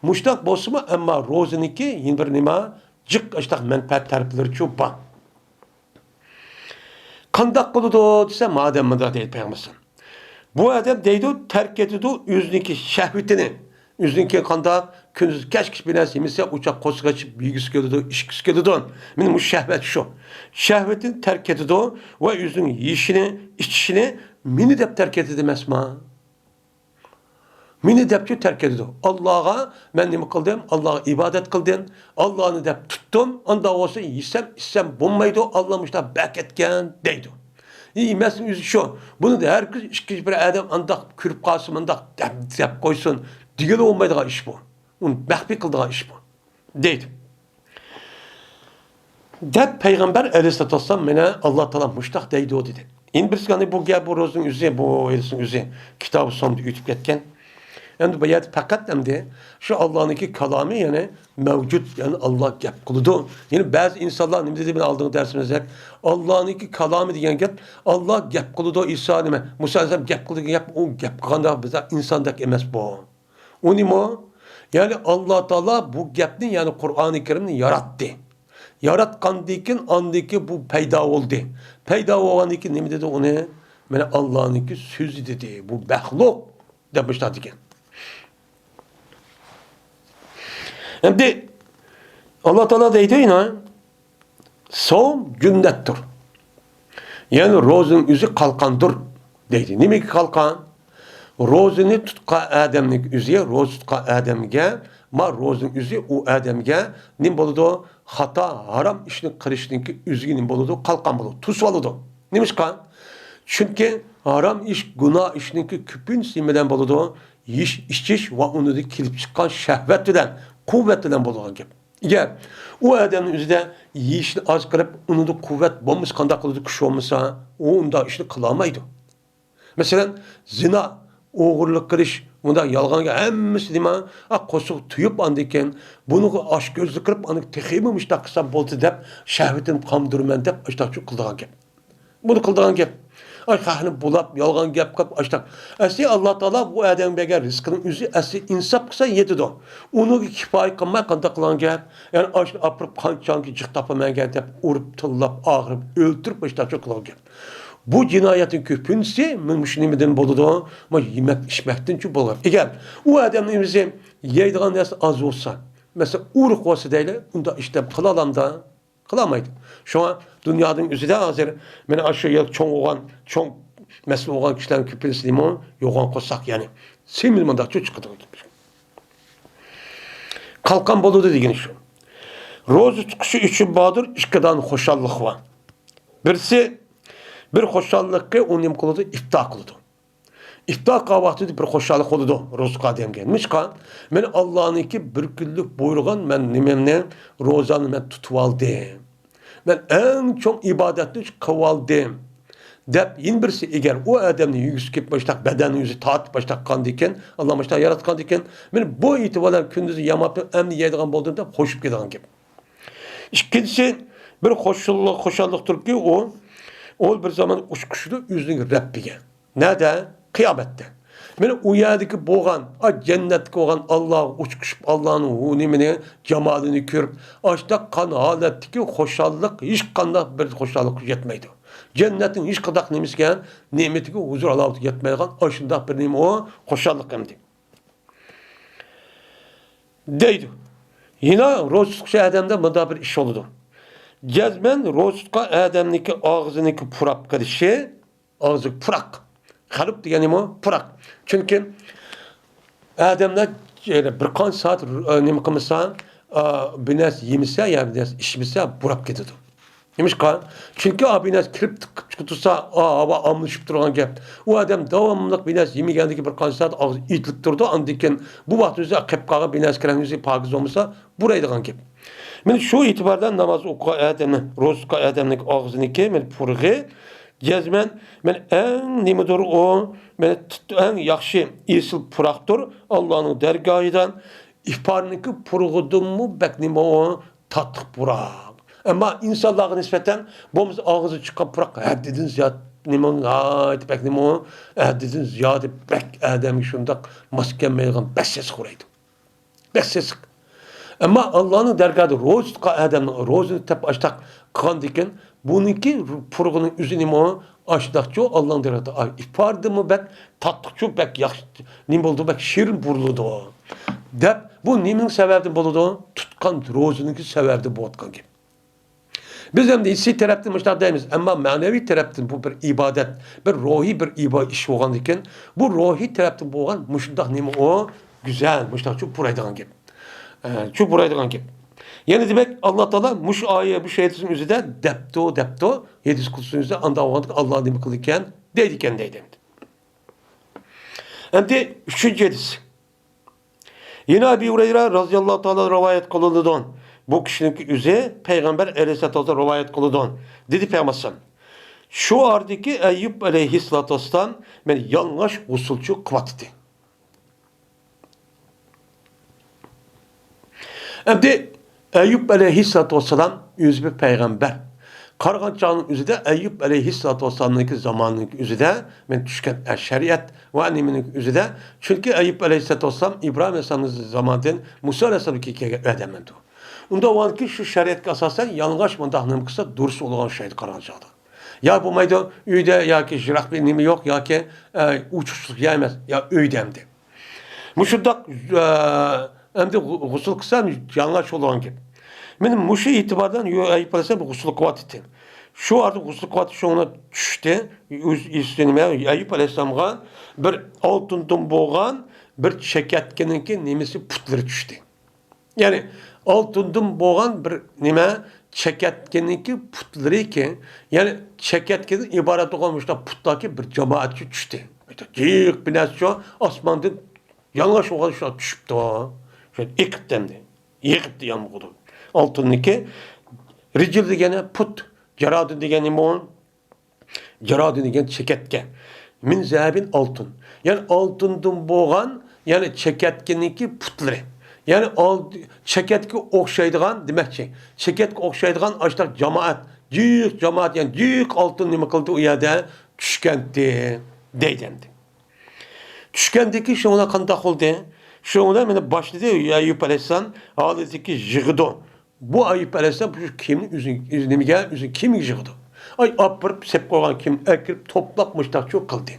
muştak bosma ama rozun ki yine bir nime cık açtak menfaat tarifleri çok bak. Kandak kılıdı dese madem mıdır deyip peygamberin. Bu adam deydi terk ediyordu yüzündeki şehvetini. Yüzündeki kanda kündüz keşke bir nesi misal uçak kosu kaçıp bilgisi geliyordu, iş geliyordu. Benim bu şehvet şu. Şehvetin terk ediyordu ve yüzünün yiyişini, içişini mini dep terk edilmez mi? Mini depçi terk ediyordu. Allah'a ben nemi kıldım, Allah'a ibadet kıldım, Allah'ını dep tuttum, onda olsa isem bulmaydı, Allah'mışta beketken deydi. Mesela yüzü şu, bunu da herkes bir adam andak kürüp kalsın, andak dep koysun, digeli olmaydığı iş bu. Onu mehbi kıldığı iş bu. Deydi. Dep Peygamber Aleyhisselatü Vesselam mene Allah Teala muştak deydi o dedi. İn birisi hani bu gel bu rozun üzeri, bu elisin üzeri kitabı sonunda ütüp ketken. Yani bayat fakat hem de şu Allah'ınki kalamı yani mevcut yani Allah gap kılıdı. Yani bazı insanlar ne dedi ben aldığım dersimizde Allah'ınki kalamı diyen gap Allah gap kılıdı İsa deme. Musa Aleyhisselam gap kılıdı gap o gap kanda bize insandaki emez bu. Onu mu? Yani Allah Teala bu gapni yani Kur'an-ı Kerimni yarattı. Yaratkandikin andaki bu peyda oldu. Peyda olaniki ne mi dedi onu? Mene Allah'ınki sözü dedi. Bu mehluk demişler diken. Şimdi Allah Teala deydi yine savun gündettir. Yani rozun yüzü kalkandır deydi. Ne mi ki kalkan? Rozunu tutka Adem'lik üzüye, roz tutka Adem'ge, ma rozun üzü o Adem'ge, nim boludu hata, haram işini kırıştınki üzgü nim boludu, kalkan boludu, tus boludu. Neymiş kan? Çünkü haram iş, günah işininki küpün simeden boludu, işçiş ve onu da kilip çıkan şehvetliden, kuvvetliden boludu gibi. Eğer o Adem'in üzerinde yiyişini az kırıp onu da kuvvet bomuz kandak kılıdı kış olmasa, o onda işini kılamaydı. Mesela zina, oğurluk kırış, bunda yalğanga hemmisi dema, kosuq tuyup andiken, bunu aş gözlü kırıp anık teximemiş da kısa boltu dep, şehvetin kamdırmen dep, açtak şu kıldığan gep. Bunu kıldığan gep. Ay kahını bulap, yalğan gep kap, açtak. Asli Allah Teala bu Adem beger rızkının üzü, asli insap kısa yedi do. Onu kifayi kılmay kanda kılan gep, yani açlı apırıp kançan ki cıktapı gep dep, urup, tıllap, ağırıp, öldürüp, açtak şu kılan gep. Bu cinayetin köpünsi mümkünümden boludu ama yemek içmekten çok bolur. Eğer o adamın bize yeydiğin ders az olsa, mesela uruk olsa değil, onda işte kılalam da kılamaydı. Şu an dünyanın üzerinde hazır, ben aşağıya çoğun mesele olan kişilerin köpünsi limon, yoğun kosak yani. Semilmanda çok çıkıdı. Kalkan boludu degen şu. Rozu çıkışı için badır, işkadan hoşallık var. Birisi bir hoşallıkı onun kılıdı, iftah kılıdı. İftah kahvaltı bir hoşallık kılıdı. Rozka dem gelmiş kan. Men Allah'ınki bir günlük buyurgan men nimemne rozanı men tutuvaldım. Men en çok ibadetli kıvaldım. Dep yin birisi eğer o adamın yüzü kip baştak bedeni yüzü taat baştak kan diken Allah baştak yaratkan diken men bu itibaren kündüzü yamap emni yediğin bolduğunda hoşup gidiğin gibi. İkincisi bir hoşallık Türkiye o bir zaman uçkuşlu yüzünü Rabbiga. Nerede? Kıyamette. Mene o yerdeki boğan, cennetki olan Allah uçkuşup Allah'ın hunimini, cemalini görüp, açta kan haletteki hoşallık, hiç kanda bir hoşallık yetmeydi. Cennetin hiç kadak nemisken, nimetiki huzur Allah'ı yetmeyken, aşında bir nime o hoşallık emdi. Deydi. Yine Rozutkuşu Adem'de bunda bir iş oldu. Cezmen Rozutka Adem'deki ağzındaki purak kırışı, ağzı purak. Kalıp diyelim o purak. Çünkü Adem'de bir kan saat nime kımısa, bines yemişse ya bines içmişse purak gidiyordu. Yemiş kan. Çünkü bines kirip tutursa hava amlaşıp duran gep. O adam devamlılık bines yemegendeki bir kan saat ağzı itlik durdu. Andiken bu vakti üzere kepkağı bines kiren yüzü pakiz olmasa burayı da kan gep. Men şu itibardan namaz oku Adem'in, Rozka Adem'in ağzındaki men purğu cezmen men en nimedir o men en yaxşı isil puraktır Allah'ın dergahıdan ihbarniki purğudun mu beknime o tatlık purak. Ama insanlığa nispeten bomuz ağzı çıkan purak haddedin ziyad nimon ait beknime o haddedin ziyad bek Adem'i şundak maskemeygan besses kuraydı. Besses. Ama Allah'ın dergahı rozka Adem'in rozunu tep açtak kan diken bununki purğunun üzünü o açtakçı Allah'ın dergahı ifardı mı bek tatlıkçı bek yaxşı nim oldu bek şirin burludu o. Dep bu nimin sebebi buludu tutkan rozununki sebebi bu otkan gibi. Biz hem de hissi taraftan müştak değiliz ama manevi taraftan bu bir ibadet, bir ruhi bir ibadet iş olan diken bu ruhi taraftan bu olan müştak nimi o güzel müştak çok buraydan gibi. Çok buraydan gibi. Yani demek Allah Teala muş ayet bu şeytin üzerinde depto yedis kutsun üzerinde anda olandık Allah'ın nimi kılırken deydiken deydi. Hem de üçüncü hadis. Yine Ebu Hureyre radıyallahu teala rivayet kılındı. Bu kişinin üzerine Peygamber aleyhissalatü vesselam rivayet kılındı. Dedi Peygamber şu ardaki Eyüp aleyhissalatü vesselam ben yanlış usulçu kıvattı. Hem de Eyüp aleyhissalatü vesselam yüz bir peygamber. Qarğan çağının üzüdə Əyyub əleyhissalatu vesselam'nın zamanının üzüdə mən düşkən şəriət və nimenin üzüdə çünki Əyyub əleyhissalatu vesselam İbrahim aleyhissalam'ın zamanından Musa aleyhissalam'ın adamıdır. Onda o anki şu şəriətə əsasən yanlış mındaqnım qısa durs olan şeydir qarğan çağda. Ya bu mayda üydə ya ki jıraq bir nimi yox ya ki uçuşluq ya emas ya öydəmdi. Muşudaq əmdi gusül qısa yanlış olan gibi. Benim muşu itibardan Eyüp Aleyhisselam gusül kıvat etti. Şu artık gusül kıvatı şuna düştü. Üstünüme Eyüp Aleyhisselam'a bir altından boğan bir çeketkeninki nemesi putları düştü. Yani altından boğan bir neme çeketkeninki putları ki yani çeketkenin ibaret olmuşta puttaki bir cemaatçi düştü. Cıyık binası şu asmandan yanlış olan şu düşüptü o. Şöyle yıkıttı. Yıkıttı yanmıqdı. Altındaki ricil degeni put, ceradı degeni mon, ceradı degeni çeketke. Min zehebin altın. Yani altından boğan, yani çeketkeninki putları. Yani çeketke okşaydıgan demekçi. Çeketke okşaydıgan açtak cemaat, cıyık cemaat yani cıyık altın nime kıldı o yerde düşkendi, deydendi. Düşkendeki şuna kandak oldu. Şuna beni başladı Eyüp Aleyhisselam ağladaki jığıdı. Bu Eyüp Aleyhisselam kimin üzünü gel üzün kimin jığıdı. Ay apırıp sep koyan kim ekirip toplakmışlar çok kıldı.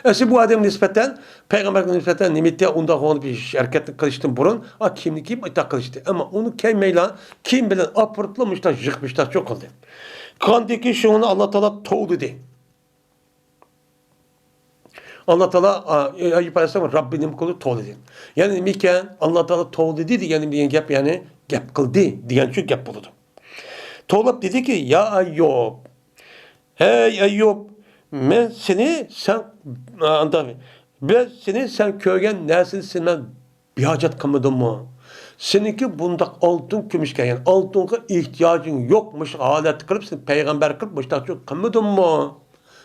Esi bu adam nispeten peygamber nispeten nimette onda onu bir hareketli kılıçtın burun a kimni kim ita kılıçtı ama onu kemeyla kim bilen apırıplamışlar jıkmışlar çok kıldı. Kandaki şunu Allah Teala toğdu de. Allah Teala Eyüp Aleyhisselam Rabbinin kulu toğdu de. Yani miken Allah Teala toğdu dedi yani bir gap yani gap kıldı diyen şu gap buldu. Toğlap dedi ki ya Eyyub hey Eyyub ben seni sen köygen nersini silmez bir hacet kılmadın mı? Seninki bundak altın kümüşken yani altına ihtiyacın yokmuş alet kılıp sen peygamber kılıpmış da çok kılmadın mı?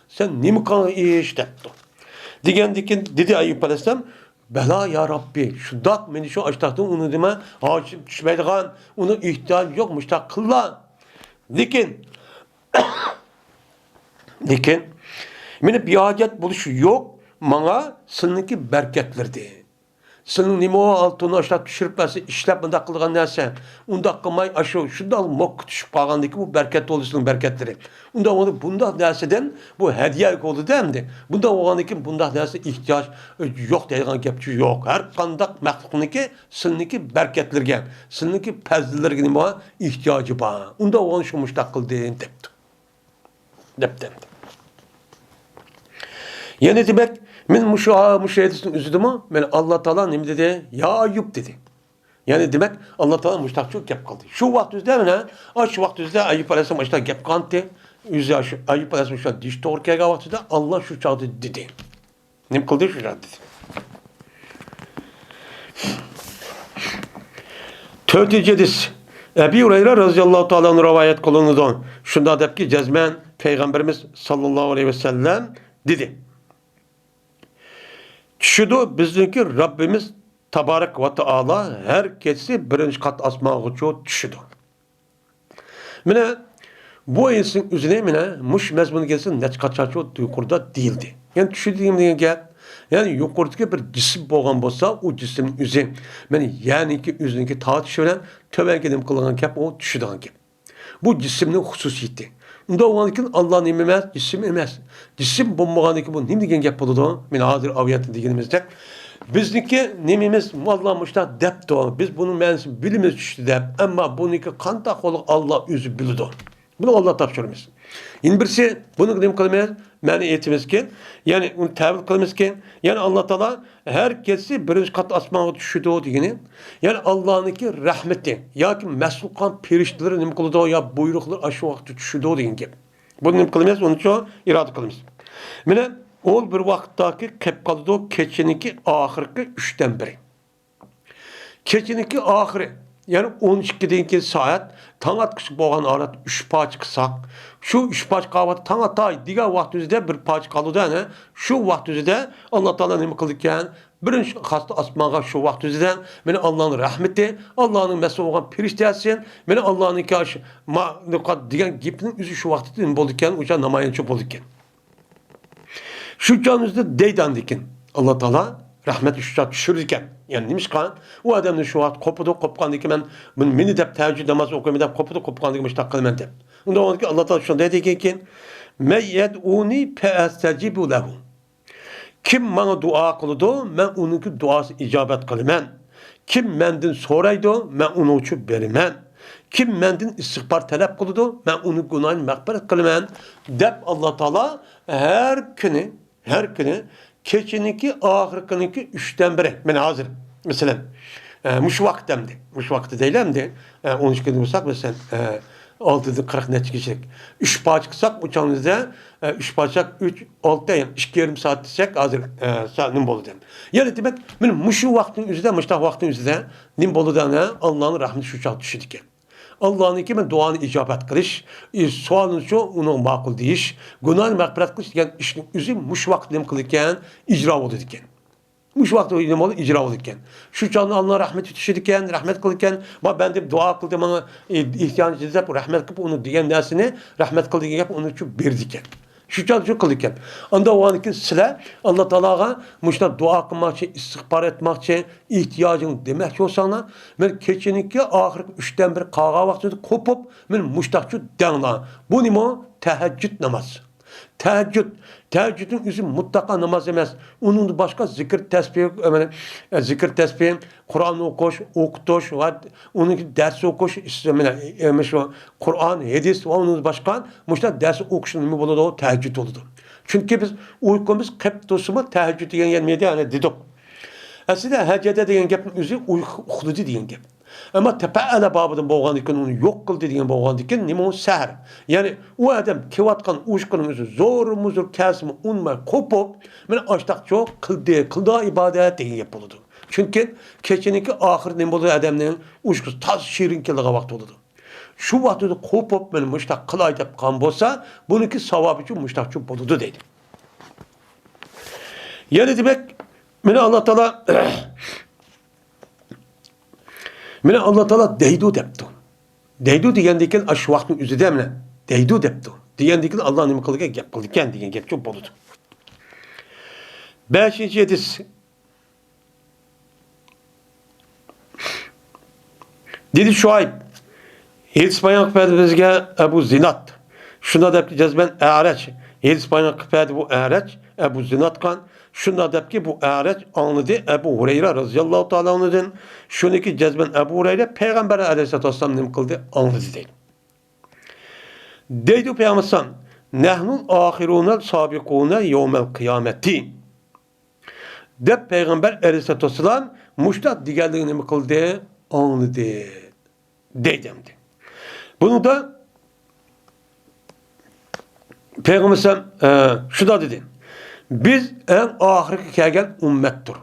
Sen ne mi kanı iş deptin? Dedi Eyüp Aleyhisselam bela ya Rabbi şu dak beni şu açtaktın onu deme hacim düşmeydiğin onu ihtiyaç yokmuş da kılla. Dikin beni bir hacet buluşu yok bana seninki berketlerdi. Senin nime o altını aşağı düşürüpmesi işlep bunda kılgan neyse onda kılmay aşağı şunda mok düşüp kalgandaki bu berketli oluşunun berketleri. Onda bunda neyseden bu hediye oldu değil mi? Bunda oğandaki bunda neyse ihtiyaç yok deyilgan gepçi yok. Her kandak məxluqniki seninki berketlerge, seninki pezlilerge nime ihtiyacı var. Onda oğan şu müştak kıldı depti. Yani demek men müşahedesinin üzüldü mü? Men Allah Teala ne dedi? Ya Eyyub dedi. Yani demek Allah Teala müştak çok gap kaldı. Şu vakit üzde mi? Şu vakit üzde Eyüp Aleyhisselam açta gap kaldı. Eyüp Aleyhisselam şu diş torkaya vakit üzde Allah şu çağdı dedi. Ne kıldı şu çağdı dedi. Tördüncü hadis. Ebu Hureyre radıyallahu ta'ala'nın rivayet kılınıdan. Şunda deyip ki cezmen Peygamberimiz sallallahu aleyhi ve sellem dedi. Düşüdü bizninki Rabbimiz Tabarak ve Teala herkesi birinci kat asmağı çoğu düşüdü. Mine bu insin üzerine mine muş mezmunu gelsin neç kaçar çoğu yukarıda değildi. Yani düşüdüğüm gel. Yani yukarıdaki bir cisim boğan bolsa o cismin üzü. Yani ki üzerindeki taat şöyle töben gedim kılgan kep o düşüdüğün kep. Bu cismin hususiyeti. Onda olanıkin Allah'ın ememez, cisim emez. Cisim bombağındaki bu ne diyen gap buludu? Min hadir aviyatı diyenimizde. Bizdeki nemimiz muallamışlar dep doğan. Biz bunun mensi bilimiz düştü dep. Ama bununki kantak olup Allah yüzü bildi. Bunu Allah tapşırmış. Yine birisi bunu dem kılmaya mani etimiz ki yani onu tevil kılmamız ki yani Allah Teala herkesi birinci kat asmağa düşürdü o diyeni. Yani Allah'ınki rahmeti ya ki meslukan perişteleri nem kıldı ya buyruklar aşı vakti düşürdü o diyeni. Bunu nem kılmamız onun için irade kılmamız. Mine ol bir vakittaki kep kaldı o keçininki ahirki üçten biri. Keçininki ahiri yani 12'denki saat tan atkışı boğan arat 3 paç kısak. Şu 3 paç kavat tan atay diğer vaktizde bir paç kalıdı yani şu vaktizde Allah Teala ne kıldıkken birinchi xasta osmonga shu vaqt o'zida meni Allohning rahmati, Allohning mas'ul bo'lgan firishtasin, meni Allohning kash degan gapning o'zi shu vaqtda bo'ldi ekan, o'sha namoyonchi bo'ldi ekan. Shu jonimizda deydan ekan. Alloh taolo rahmat shu tushirdi ekan. Yani nima qilgan? U odamni shu vaqt qopqandan keyin men meni deb tahajjud namoz o'qiyman deb qopqandan keyin mushtaq qilman deb. Unda Alloh taolo shunday degan ekan: "Mayyaduni fa'astajibu lahu." Kim bana dua qiladi, men uniki duosi ijobat qilaman. Kim mendan so'raydi, men uni uchun beraman. Kim mendan istig'for talab qiladi, men uni gunohini mag'firat qilaman deb Alloh taolo har kuni kechiniki oxirginiki 3dan biri. Men hozir masalan mush vaqtimda, mush vaqtda deylamda 13 kun bo'lsak masalan 6:40 neçe 3 parça kısak uçağımızda 3 parça 3 6 yani 2,5 saat desek hazır saatin bolu dem. Yani demek benim muşu vaktin üzerinde muştah vaktin üzerinde nim bolu dana Allah'ın rahmeti şu çağ düşüdü ki. Allah'ın ki ben duanı icabet kılış, sualın şu onu makul deyiş, günahını mağfiret kılış diyen işin üzüm muş vaktin kılırken icra oldu diken. Muş vakti o icra olurken. Şu canlı Allah'a rahmet düşürürken, rahmet kılırken, ben de dua kıldım ama ihtiyacı edip rahmet kılıp onu diyen dersini rahmet kılırken yap onu için birdiken. Şu canlı şu kılırken. Anda o anki sıra Allah Teala'ya muşta dua kılmak için, istihbar etmek için ihtiyacın demek ki olsana ben keçeninki ahir 3'ten bir kağa vaktinde kopup ben muştakçı denla. Bu nimo teheccüd namazı. Teheccüdün üzüm mutlaka namaz emez. Onun başka zikir tesbih, Kur'an okutuş, onun ders okuş, Kur'an, hadis, onun başka muşta ders okuşun mu buludu o teheccüd oldu. Çünkü biz uykumuz kep tosuma teheccüd diyen gelmeydi yani dedik. Aslında hecede diyen gapın üzü uykudu diyen gap. Ama tepe'ele babıdan boğan iken onu yok kıl dediğin boğan iken nime o seher. Yani o adam kevatkan uşkanımızı zor muzur kesimi unma kopup ben açtak çok kıldığı ibadet deyin yapıldı. Çünkü keçeniki ahir nime oldu adamın uşkusu taz şirin kılığa vakti oldu. Şu vakti kopup ben müştak kılay deyip kan bolsa bununki savabı için müştakçı boludu dedi. Yani demek beni Allah Teala Mene Allah Teala deydu deptu. Deydu degendeki aşı vaktin üzerinde mi? Deydu deptu. Degendeki Allah'ın nime kılırken gap kılırken degen gap çok boludu. 5. hadis. Dedi Şuayb. Hadis bayan bizge Ebu Zinat. Şuna dep cezben E'reç. Hadis bayan bu E'reç. Ebu Zinat kan. Şunda dep ki bu E'reç anladı Ebu Hureyre radıyallahu ta'ala anladın. Şunaki cezben Ebu Hureyre Peygamber aleyhisselatü vesselam nim kıldı anladı değil. Deydu Peygamber nehnun ahirunel sabikune yevmel kıyameti. Dep Peygamber aleyhisselatü vesselam muştat diğerliğini mi kıldı anladı. Deydemdi. Bunu da Peygamber şu da dedi. Biz en ahirki kelgen ümmettir.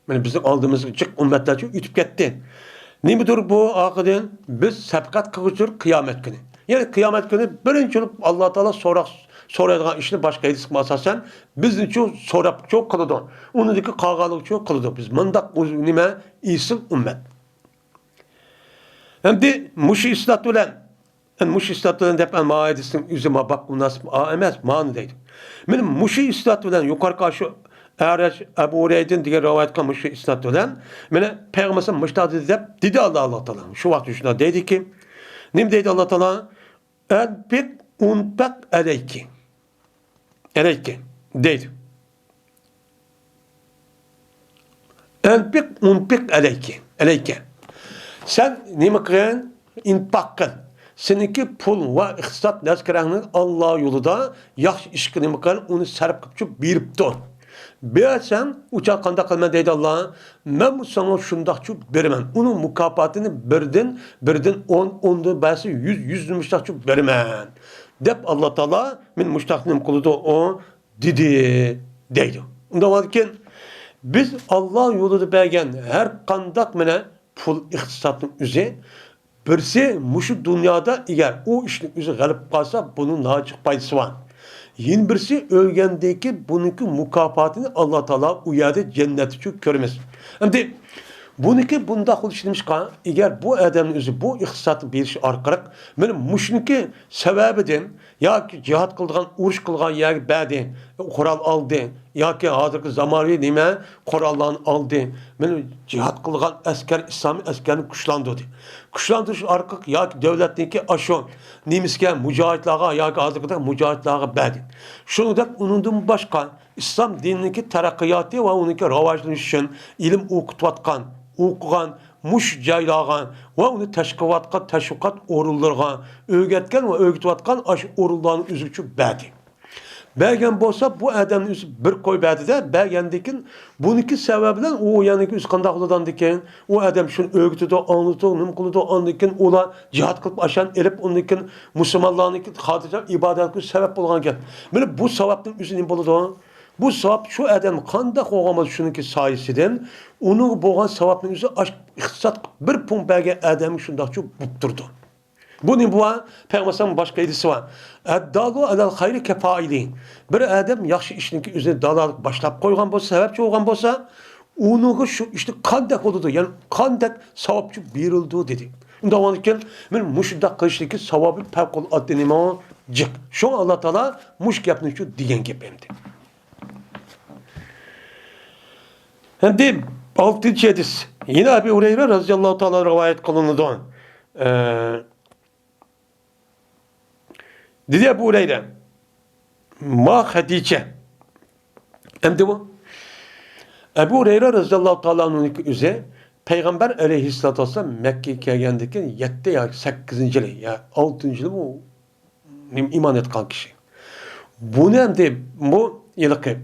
Yani bizim aldığımız çık ümmetler için ütüp gitti. Ne midir bu akıdın? Biz sebkat kılıçır kıyamet günü. Yani kıyamet günü birinci olup Allah Teala soraydıgan işini başka edis masasen bizim için sorap çok kılıdı. Onun deki kağalık çok kılıdı. Biz mındak nime isil ümmet. Hem de muşi islat ulen muş istatlarının depen maayedisinin üzerine bak bu nasıl emez manideydi. Benim muşi istatlarının yukarı karşı Eğer Ebu Hureyre'den diğer rivayet kalmış istatlarından beni Peygamber'in müştadı deyip dedi Allah Teala. Şu vakti şuna dedi ki ne dedi Allah Teala? Elbik unbek eleyki. Eleyki dedi. Elbik unbek eleyki. Eleyki. Sen ne mi kıran? İnpakkın. Seninki pul ve iktisat neskerenin Allah yolunda yaxşı iş kılımı kılın, onu serp kıpçı biripti. Beğensen uçak kanda kılman deydi Allah'a. Ben sana şundakçı vermem. Onun mukafatını birden 10 belki 100 müştakçı vermem. Dep Allah Teala min müştakçının kuludu o dedi deydi. Ondan varken biz Allah yolunda beğen her kandak mene pul iktisatın üzeri birisi muşu dünyada eğer o işin üzeri galip kalsa bunun nacık payısı var. Yin birisi ölgendeki bununki mukafatını Allah Teala uyardı cennet için körmez. Hem de bununki bunda kılışılmışka eğer bu adamın özü bu ihtisatı bir şey arkarak benim muşniki sebebiden ya ki cihat kıldıgan, uruş kılgan ya ki badi kural aldı ya ki hazırki zamanı nime kurallarını aldı. Benim cihat kılgan asker İslami askerini kuşlandırdı. Kuşlandırış arkak ya ki devletindeki aşon nimiske mücahitlağa ya ki hazırki mücahitlağa badi. Şunu da unuttum başka İslam dinindeki terakkiyatı ve onunki ravaşlanışı için ilim okutvatkan o'qigan, mush joylagan va uni tashqiqotga tashviqot o'rinlarga o'rgatgan va o'rgatayotgan shu o'rinlarni o'zi uchun badi. Bergen bo'lsa bu odamning o'zi bir qo'y badida bergandikin buniki sababidan u yaniki o'zi qanday qiladigan ekan u odam shuni o'rgatadi, anlatadi, nima qiladi, ondan ular jihad qilib ashan elib undan musulmonlarniki xotirjam ibodatga sabab bo'lgan ekan. Mana bu savobning o'zi nima bo'ladi? Bu savab şu adam qanday qo'yganmiz shuniki soyasidan uni bo'lgan savobning o'zi iqtisod bir pun bergan adam shundoqchi bo'lib turdi. Buni bu Peygamber'in başka idisi var. Eddalu alel hayri kefaili. Bir adam yaxshi ishniki o'zini dalal boshlab qo'ygan bo'lsa, sababchi bo'lgan bo'lsa, unuga shu işte qanday bo'ladi, ya'ni qanday savobchi berildi dedi. Unda o'nkin men mushunda qilishliki savobi favqulodda nima jiq. Shu Alloh taolo mush gapni shu degan gap endi. Hem de 6. hadis. Yine Ebu Hureyre radıyallahu ta'ala rivayet kılındı. Dedi Ebu Hureyre ma Hatice. Hem de bu Ebu Hureyre radıyallahu ta'ala'nın üzeri Peygamber aleyhissalatü vesselam Mekke'ye geldiğinde 7 ya 8. yılı ya 6. yılı bu iman etken kişi. Bunu hem de bu yılıkı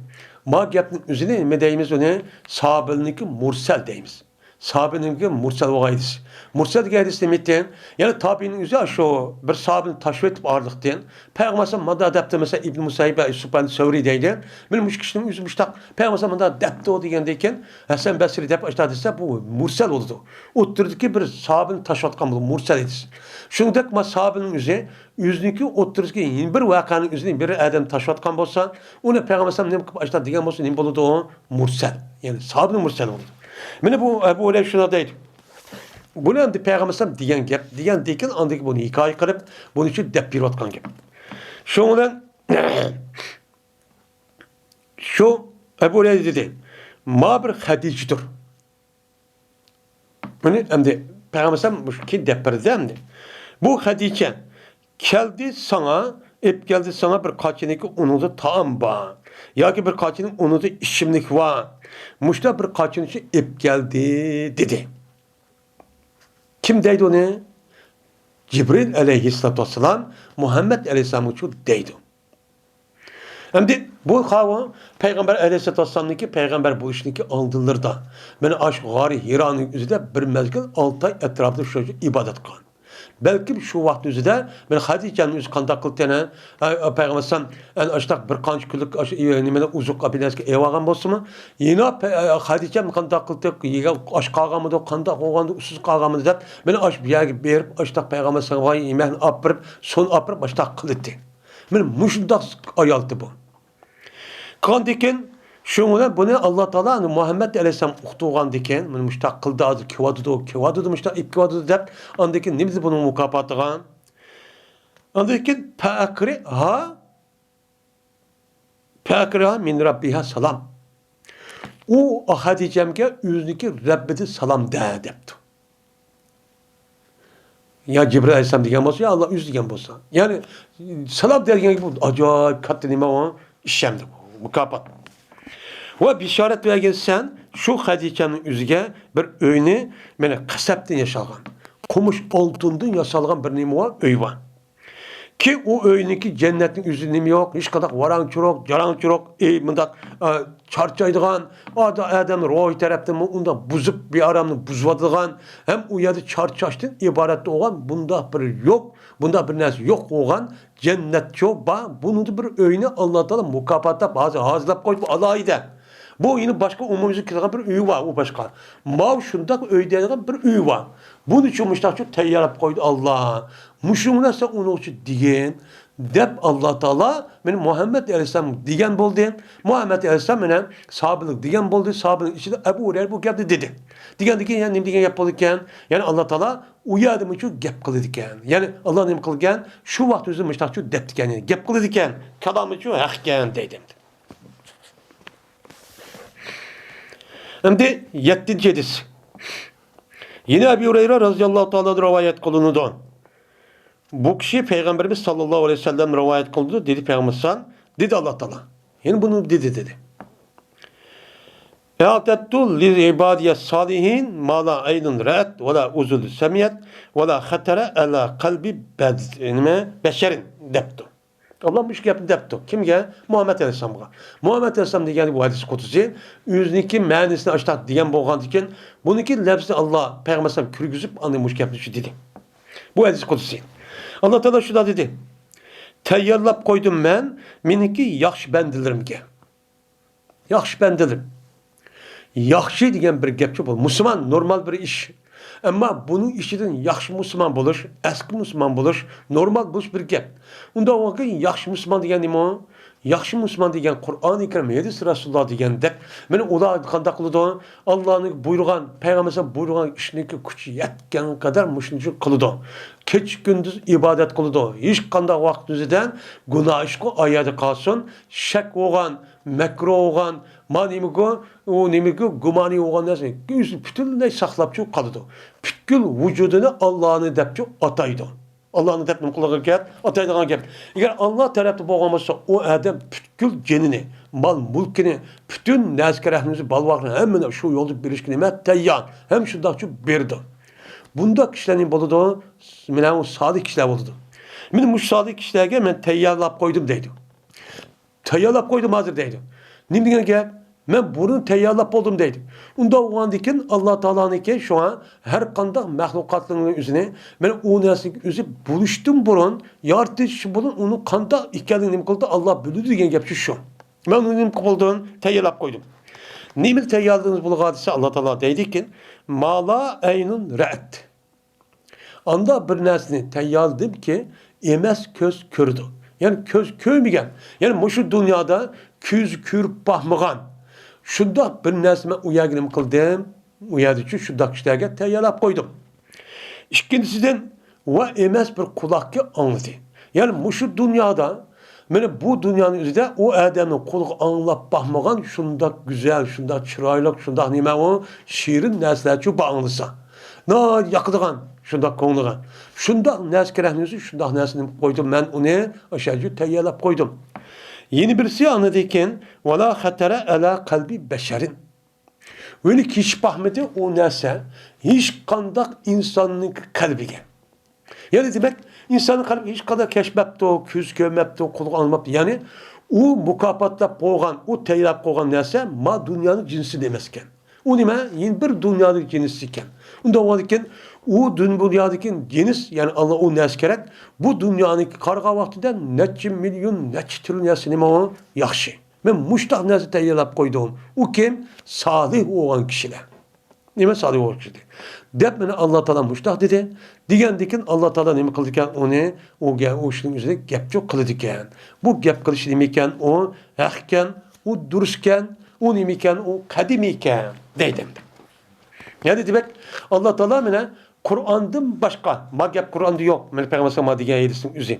ma gapning o'zini nima deymiz uni sahabeninki mursal deymiz. Sahabeninki mursal o'g'aydiz. Mursal deydiz demakdan, ya'ni tabiinin o'zi shu bir sahabini tashib etib orliqdan, payg'ambar manda debdi mesela İbn Musayyib va Sufyan Savri deydi. Men mush kishining o'zi mushtaq payg'ambar manda debdi deganda ekan, Hasan Basri deb aytadi desa bu mursal bo'ldi. O'ttirdiki bir sahabini tashiyotgan bu mursal ediz. Shuningdek ma sahabinin o'zi o'ziniki o'ttirdiki bir voqeaning o'zini bir odam tashiyotgan bo'lsa, uni payg'ambar nima qilib aytadi degan bo'lsa, nima bo'ladi o mursal. Ya'ni sahabinin mursal bo'ldi. Mana bu Ebu Hureyre shuna deydi. Bunu hem de Peygamber diyen gap, diyen dekin andaki bunu hikaye kılıp, bunun için dep bir atkan gap. Şundan, şu Ebu Hureyre dedi, ma bir Hadice'dir. Bunu hem de Peygamber ki depperdi hem de. Bu Hadice, geldi sana, hep geldi sana bir kaçınık unudu taam var. Ya ki bir kaçınık unudu işimlik var. Muşta bir kaçınık hep geldi dedi. Kim deydi onu? Cibril aleyhissalatu vesselam Muhammed aleyhisselam için deydi. Hem de bu hava Peygamber aleyhissalatu vesselam'daki peygamber bu işindeki aldılar da. Beni aşk gari Hira'nın üzerinde bir mezgil 6 ay etrafında şu ibadet kılan. Belki şu vakti üzerinde ben Hatice'nin üzerinde kandak kıltığına Peygamber sallam en aştak bir kanç kılık uzuk kabineski evagan bolsa mı? Yine Hatice'nin kandak kıltık aşk ağamıda kandak oğandı usuz ağamıda dep beni aşk bir yer berip aştak Peygamber sallam imen apırıp son apırıp aştak kılıttı. Benim muşundak ayaltı bu. Kandiken şundan bunu Allah Teala Muhammed aleyhisselam okuduğan diken, bunu müştak kıldı adı kivadudu müştak ip kivadudu dep, andaki nimdi bunun mukapatıgan. Andaki pe'akriha min rabbiha salam. O Hatice'mge yüzündeki Rabbeti salam de depti. Ya Cibril aleyhisselam diyen olsa ya Allah yüz diyen olsa. Yani salam derken gibi acayip katlı nime o işlemdi bu mukapat. Ve bişaret vergen sen şu Hatice'nin yüzüge bir öyünü beni kasaptan yaşalgan. Kumuş altından yaşalgan bir nime var, öy var. Ki o öyüneki cennetin yüzü nime yok, hiç kadar varan çurok, caran çurok, mındak çarçaydıgan, adam ruhi taraftan onda buzup bir aramını buzvadıgan, hem uyadı çarçaştın ibaretli olan bunda bir yok, bunda bir nesi yok olan cennet çok ba, bunun da bir öyünü Allah Teala mukafatta bazı hazırlap koydu alaydı. Bu yine başka umumizlik bir üy var o başka. Mav şunda öydeyken bir üy var. Bunun için müştak çok teyyarap koydu Allah. Muşumuna sen onu için diyen, deb Allah Taala men Muhammed Aleyhisselam degan bo'ldi. Muhammed Aleyhisselam menen sahabelik degan bo'ldi. Sahabelik içinde Ebu Hureyre bu gapni dedi. Degan yani nima degan gap bo'ldi ekan? Yani Allah Taala u yerda shu gap qildi ekan. Yani Allah nima qilgan? Shu vaqt o'zi mushtaqchu debdi ekan. Yani gap qildi ekan. Kalomi shu haq ekan deydi. Endi 7-hadis. Yine Ebu Hureyre radıyallahu ta'ala rivayet kılındı. Bu kişi Peygamberimiz sallallahu aleyhi ve sellem rivayet kıldı. Dedi Peygamberimiz dedi Allah Teala. Yani bunu dedi. E'atettu li ibadiye salihin ma la aynun ra'at ve la uzul semiyet ve la khatara ala kalbi beşerin deptu. Allah bu iş yaptı deptu. Kimge? Muhammed Aleyhisselam'a. Muhammed Aleyhisselam degeni bu hadis kutusu. Yüzniki menisini açtak diyen boğan diken bununki lafzı Allah Peygamber Aleyhisselam kürgüzüp anlamış yaptı şu dedi. Bu hadis kutusu. Allah Teala şu da dedi. Teyyarlap koydum ben miniki yaxşı bendilerimge. Yaxşı bendilerim. Yaxşı degen bir gepçi bol. Müslüman normal bir iş. Ama bunun işinden yaxşı Müslüman buluş, eski Müslüman buluş, normal buluş bir gep. Unda o vakit yaxşı Müslüman degen nima o? Yaxşı Müslüman degen Kur'an-ı Kerim, hadis Resulullah degen dep. Meni ular qanday qildi? Allah'ın buyurgan, Peygamber'in buyurgan işniki kuchi yetken kadar muşuncu kıldı. Keç gündüz ibadet kıldı. Hiç qanday vaqt üzerinden günah işki ayada kalsın, şek olgan, mekruh olgan, o nimiko gumani olgan narsa bütünlüğü saklapçı kalıdı. Bütün vücudunu Allah'ını depçi ataydı. Allah'ını depçi kulağa gel, ataydıgan gel. Eğer Allah tarafı boğamazsa o adam bütün cenini, mal mülkini, bütün neskerahimizi balvakını hemen şu yolda birişkini teyyan, hem şundakçı birdi. Bunda kişilerin boludu, o sadık kişiler boludu. Benim bu sadık kişilerge ben teyyarlap koydum deydi. Teyyarlap koydum hazır deydi. Ne degen gap? Men bunu teyyarlap oldum deydi. Unda o diken Allah Teala'nınki şu an her kanda mahlukatlarının üzerine ben o neslik üzü buluştum burun, yartış bulun onu kanda ikilin nim kıldı Allah bölüdü degen gap şu. Ben onu nim kıldım, teyyarlap koydum. Nimil teyyarladığınız bu hadise Allah Teala deydi ki mala aynun ra'at. Anda bir nesni teyyarladım ki emes köz kördü. Yani köz köymegen. Yani şu dünyada küz kürüp bakmagan. Şunda bir nesme uyagınım kıldım. Uyadıcı şu dakişlerge teyyarlap koydum. İkincisinden ve emes bir kulakki anladı. Yani şu dünyada bu dünyanın üzerinde o adamın kulağı anlap bakmagan şunda güzel, şunda çıraylık, şunda nime o şiirin neslerçi bağlısa. Na yakıdıgan. Şunda konuğan. Şunda nes kerehnizi, şunda nesini koydum. Ben onu aşağıcı teyyarlap koydum. Yeni birisi anladıyken وَلَا خَتَرَ عَلَى kalbi beşerin. Öyle ki hiç bahmedi o nese, hiç kandak insanın kalbine. Yani demek insanın kalbi hiç kadar keşmepti o, küz gömmepti o, kuluk almaptı. Yani o mukapatla koygan, o teyyarlap koygan nese ma dünyanın cinsi demezken. O nime yeni bir dünyanın cinsiken. Onda o diken o dünyadaki cins yani Allah o nes gerek bu dünyanın karga vaktinden neçi milyon neçi trilyon nesini o yaxşı. Ben muştaq nesi teyyarlap koydum. O kim? Salih olan kişiler. Nime salih olan kişiler. Dep beni Allah Teala muştaq dedi. Digen dikin Allah Teala nime kıldıkken onu o işin üzerine gep çok kılıdıkken. Bu gep kılışı demeyken o hakken, o duruşken, o nemeyken, o kadimiyken deydim. Yani demek Allah Teala bana Kur'an'dan başka, magep Kur'an'da yok. Men Peygamber sallallahu aleyhi ve sellem üzeri.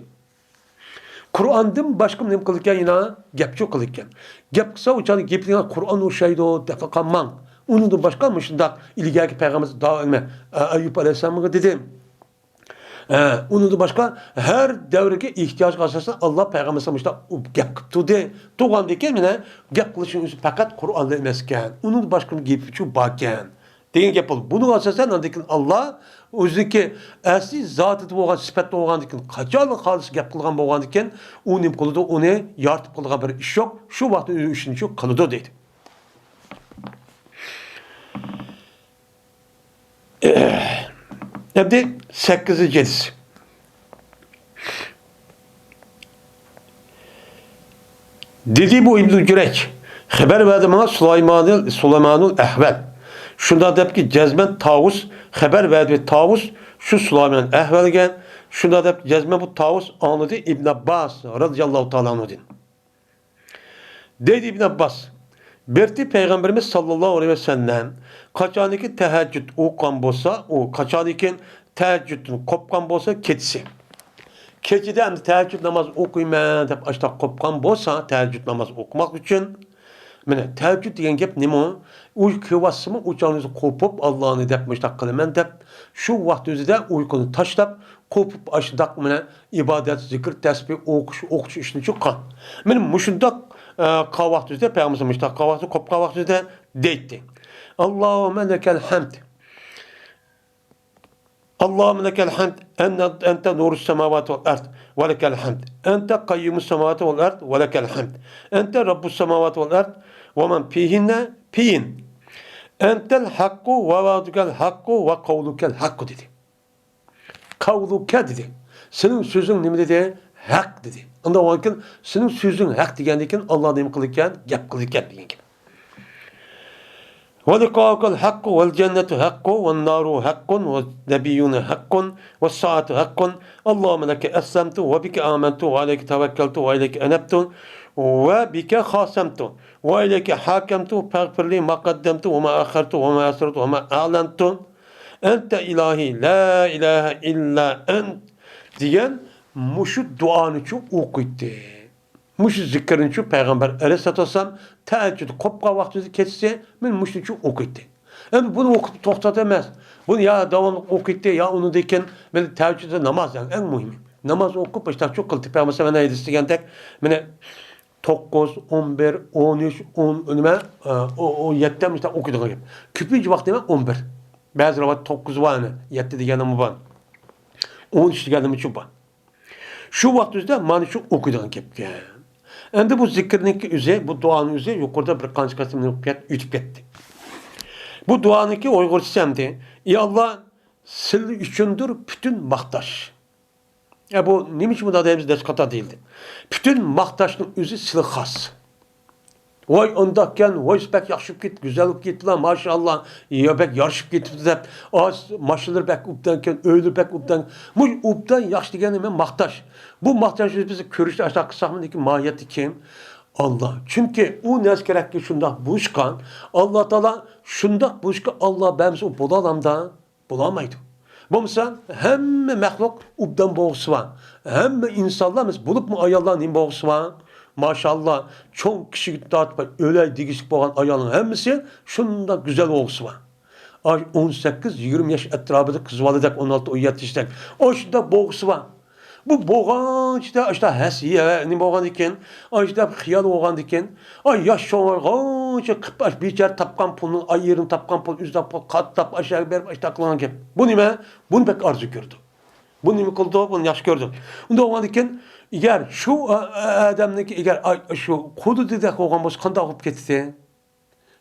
Kur'an'dan başka ne kılırken yine gep çok kılırken. Gep kısa uçanı gepliğine Kur'an o şeyde o defakanman. Onun da başka mı şimdi ilgili Peygamber daha ölme. Eyüp Aleyhisselam'a dedim. Onun da başka her devreki ihtiyaç karşısında Allah Peygamber sallallahu aleyhi ve sellem gep tuttu. Tuğan diken yine gep kılışın üzeri fakat Kur'an'da emesken. Onun da başka gep çok bakken. Deyin gap oldu. Bunu asasen andikin Allah o'ziki asli zatı bo'lgan, sifatli bo'lgan dikin, qachon xolis gap qilgan bo'lgan dikin, u nim qildi, uni yortib qilgan bir ish yo'q. Shu vaqtda o'zi ishini shu qildi dedi. Endi 8-hadis. Dedi bu İbn Cüreyç. Haber verdi bana Süleymanul Ehvel. Şunda dep ki cezmen tavus haber verdi tavus şu Süleyman'ın ehvelgen Şunda deb cezme bu Tavus anladı İbn Abbas radıyallahu ta'ala anladı. Dedi İbn Abbas, berti Peygamberimiz sallallahu aleyhi ve sellem kaçaniki teheccüd okuyan bolsa, o kaçaniki teheccüdün kopkan bolsa ketsi. Keçide hem teheccüd namaz okuyman deb açta kopkan bolsa teheccüd namaz okumak için mene teheccüd degan gap nima? Uyku vasımı uçağınızı kopup Allah'ını dep müştak kılımen dep şu vaqt özüde uykunu taşlap kopup aşıdak mene ibadet, zikir, tesbih, okuş işini çıkan. Mene muşundak kavaqt özüde Peygamberimiz müştak kavaqt kop kavaqt özüde deydi. Allahümme lekel hamd. Allahümme lekel hamd. Ente nurus semavati vel ard. Ve lekel hamd. Ente kayyumus semavati vel ard. Ve lekel hamd. Ente rabbus semavati vel ard. Ve men fihinne fihin. Entel hakku ve vadukel hakku ve kavlukel hakku dedi. Kavluke dedi. Senin sözün ne dedi? Hak dedi. Onda o vakit senin sözün hak degeniken Allah neyim kılırken? Gap kılırken degen. Ve likâkel hakku vel cennetu hakku ve naru hakkun ve nebiyyune hakkun ve saatu hakkun. Allahümme leke eslemtu ve bike amentu ve aleyke tevekkeltu ve aleyke enebtu ve bike khasemtu ve aleyke hakemtu feğfirli ma kaddemtu ve ma akhartu ve ma esrartu ve ma a'lentu. Ente ilahi la ilahe illa ent diyen muşu duanı şu okuydu. Muşu zikrin şu Peygamber aleyhissalatü vesselam teheccüd kopka vaktisi geçse ben muşu şu okuydu. Hem bunu okup toxtatamaz. Bunu ya devamlı okuydu ya onu deyken ben teheccüde namaz yani en mühimi. Namaz okup işte çok kıldı. Peygamber ne edildi tek beni 9, 11, 13, 10 önüme o 7'den işte okuyduğum gibi. Küpüncü vakti 11. Bazı ravat 9 var mı? 7 degenim var. 13 degenim için var. Şu vaktimizde mani şu okuyduğum gibi. Endi bu zikirninki üze, bu duanın üze yukarıda bir kanç kısmını ütüp gitti. Bu duanınki Uygurcamdı. Ya Allah sili üçündür bütün maktaş. Ya bu nimiş bu da deyimiz deskata değildi. Bütün maktaşın üzü sili khas. Vay ondakken, vay bek yaşıp git, güzellik gitti lan maşallah. Ya bek yarışıp gitti de az maşallah bek updanken, öyle bek updan. Bu updan yaş degeni men maktaş. Bu maktaş bizi körüşte aşağı kısamındaki mahiyeti kim? Allah. Çünkü o ne gerek ki şundak buluşkan, Allah Teala şundak buluşkan Allah benimse o bulalamda bulamaydı. Bu misal hem mehluk updan boğusu var. Hem insanlar biz bulup mu ayarlan boğusu var. Maşallah çok kişi dağıtıp öyle digişik boğan ayağının hemisi şunda güzel olgusu var. 18-20 yaş etrafında kız validek 16-17 yaşında. O şunda boğusu var. Bu boğan işte hesiye ne boğan iken, işte hıyal boğan iken, yaş çoğalgan işte kıpaş bir yer tapkan pulun, ay yerini tapkan pul, üzdap pul, kat tap aşağı bir işte akılan gibi. Bu nime? Bunu pek arzu gördü. Bu nime kıldı? Bunu yaş gördü. Onda boğan iken eğer şu adamdaki eğer şu kudu dedek olgan bolsa kanda olup ketse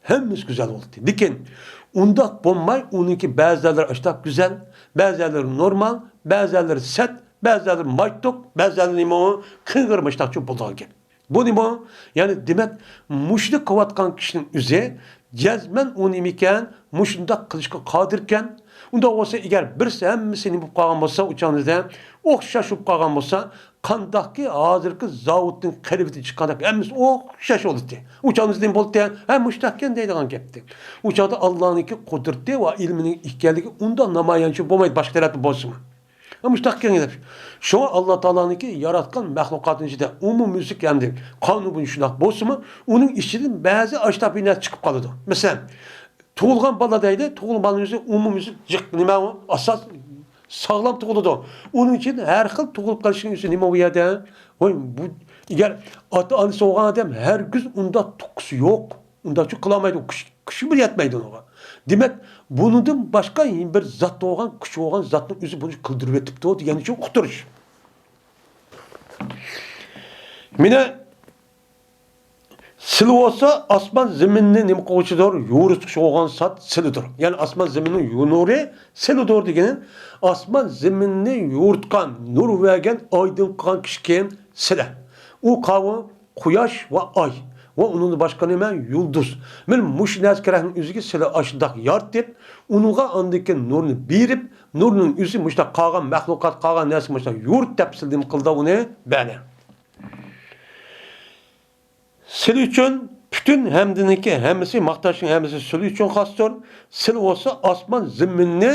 hemmesi güzel oldu. Dikin unda bombay onunki bazıları işte güzel, bazıları normal, bazıları set, bazıları maytok, bazıları nimo kıngırmış da çok bulduğu gibi. Bu nimo yani demek muşluk kovatkan kişinin üze cezmen onu imiken muşlunda kılışka kadirken unda olsa eğer birisi hemmisini bu kalgan bolsa uçağınızda okşaşıp kalgan bolsa kandaki hazırki zavutun keriviti çıkanak emmis okşaş oldu. Uçağınızda boldu hem müştakken deydiğin gepti. Uçağda Allah'ın iki kudreti ve ilminin ihkelliği ondan namayancı bulmaydı başka tarafı bozma. Müştakken edip. Şu Allah Teala'nın ki yaratkan mahlukatın içinde müzik yani kanun şunak bozma onun içinden bazı aştabine çıkıp kalırdı. Mesela tuğulgan baladaydı. Tuğulgan balanın üzerinde müzik cık nime o asas sağlam tuğuldu. Onun için her xil tuğulup kalışın üzerinde nime o yerde. Bu eğer atı anısı olan adam her gün onda tukusu yok. Onda çok kılamaydı. Kışı bir yetmeydi ona. Demek bunun başka bir zat olan, kışı olan zatın üzü bunu kıldırıp etip de yani çok kuturuş. Mine sili olsa asman zeminini nima qiluvchidir? Yoritqish olgan zat silidir. Yani asman zeminin nuri silidir degenin asman zeminni yoritgan, nur vergen, aydın qilgan kishi kim? Sili. U qavi quyosh va oy. ve onun başka nima yulduz. Men mush naskarahning o'ziga sizlar ashundaq yort deb, uningga andiki nurni berib, nurning o'zi mushta qolgan mahluqot qolgan narsa mushta yurt deb sildim qildi uni bana. Sil uchun bütün hamdiniki hammasi maqtashning hammasi sil uchun xosdir. Sil olsa osmon zaminni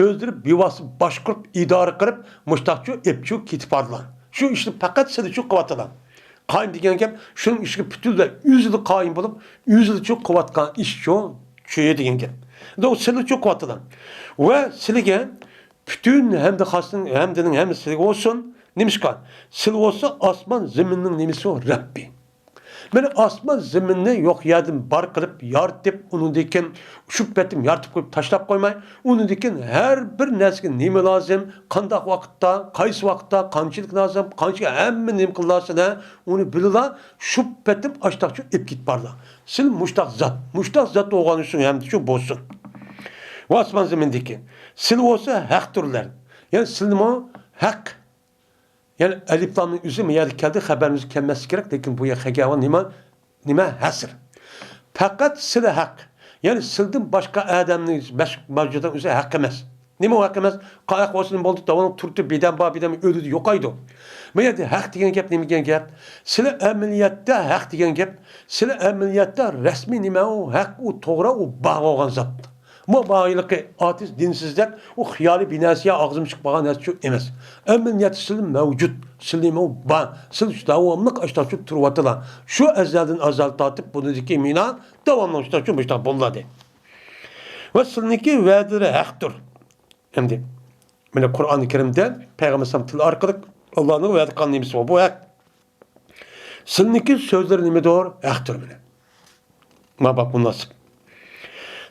o'ldirib, bevosib boshqurib, idora qilib, mushtaqchu epchu ketib bordilar. Shu ishni faqat sil uchun qilyaptilar. Qaym degan gap shuning ishiga butunlay o'zida qoyim bo'lib, o'zida uchun qilayotgan ish shu degan gap. Bu sil uchun qilyaptilar. Va silga bütün hamda xosning hamdining hammasi olsun. Nimishqa? Sil olsa osmon zaminning nimasi o Rabbi. Ben asma zeminni yok yerden bar kılıp yart dep onun diken şu betim yartıp koyup taşlap koymay onun diken her bir neskin nime lazım kandak vakitte kayıs vakitte kançılık lazım kançılık hem nim kıllasına onu bilila şu betim açtakçı ip git barla sil muştak zat oğan üçün hem de şu bozsun o asman zemindeki sil olsa hak türler yani silma hak. Yani eliflamın üzümü yani geldi haberimiz gelmesi gerek. Lakin bu yakagavan nima hasır. Fakat sile hak. Yani sildim başka adamın mevcudan üzere hak emez. Nima o hak emez? Kayak olsun oldu da onun turtu birden öldü yok aydı. Meyadi hak diyen gap nima diyen gap? Sile emeliyatta hak diyen gap. Sile emeliyatta resmi nima o hak o toğra o bağ olan zat. Bu bağlılığı ateist dinsizlik o hiyali binasiye ağzım çıkmayan her şey emez. Emniyet silim mevcut. Silim o ba. Silim devamlık açtaşıp turvatıla. Şu ezelden azal tatıp bunu diki mina devamlı açtaşıp işte bolladı. Ve silinki vedire haktır. Hem de Kur'an-ı Kerim'de Peygamber Samtil arkalık Allah'ın verdiği kanlıymış o. Bu hak. Silinki sözleri nime doğru haktır bile. Ma bak bu nasıl.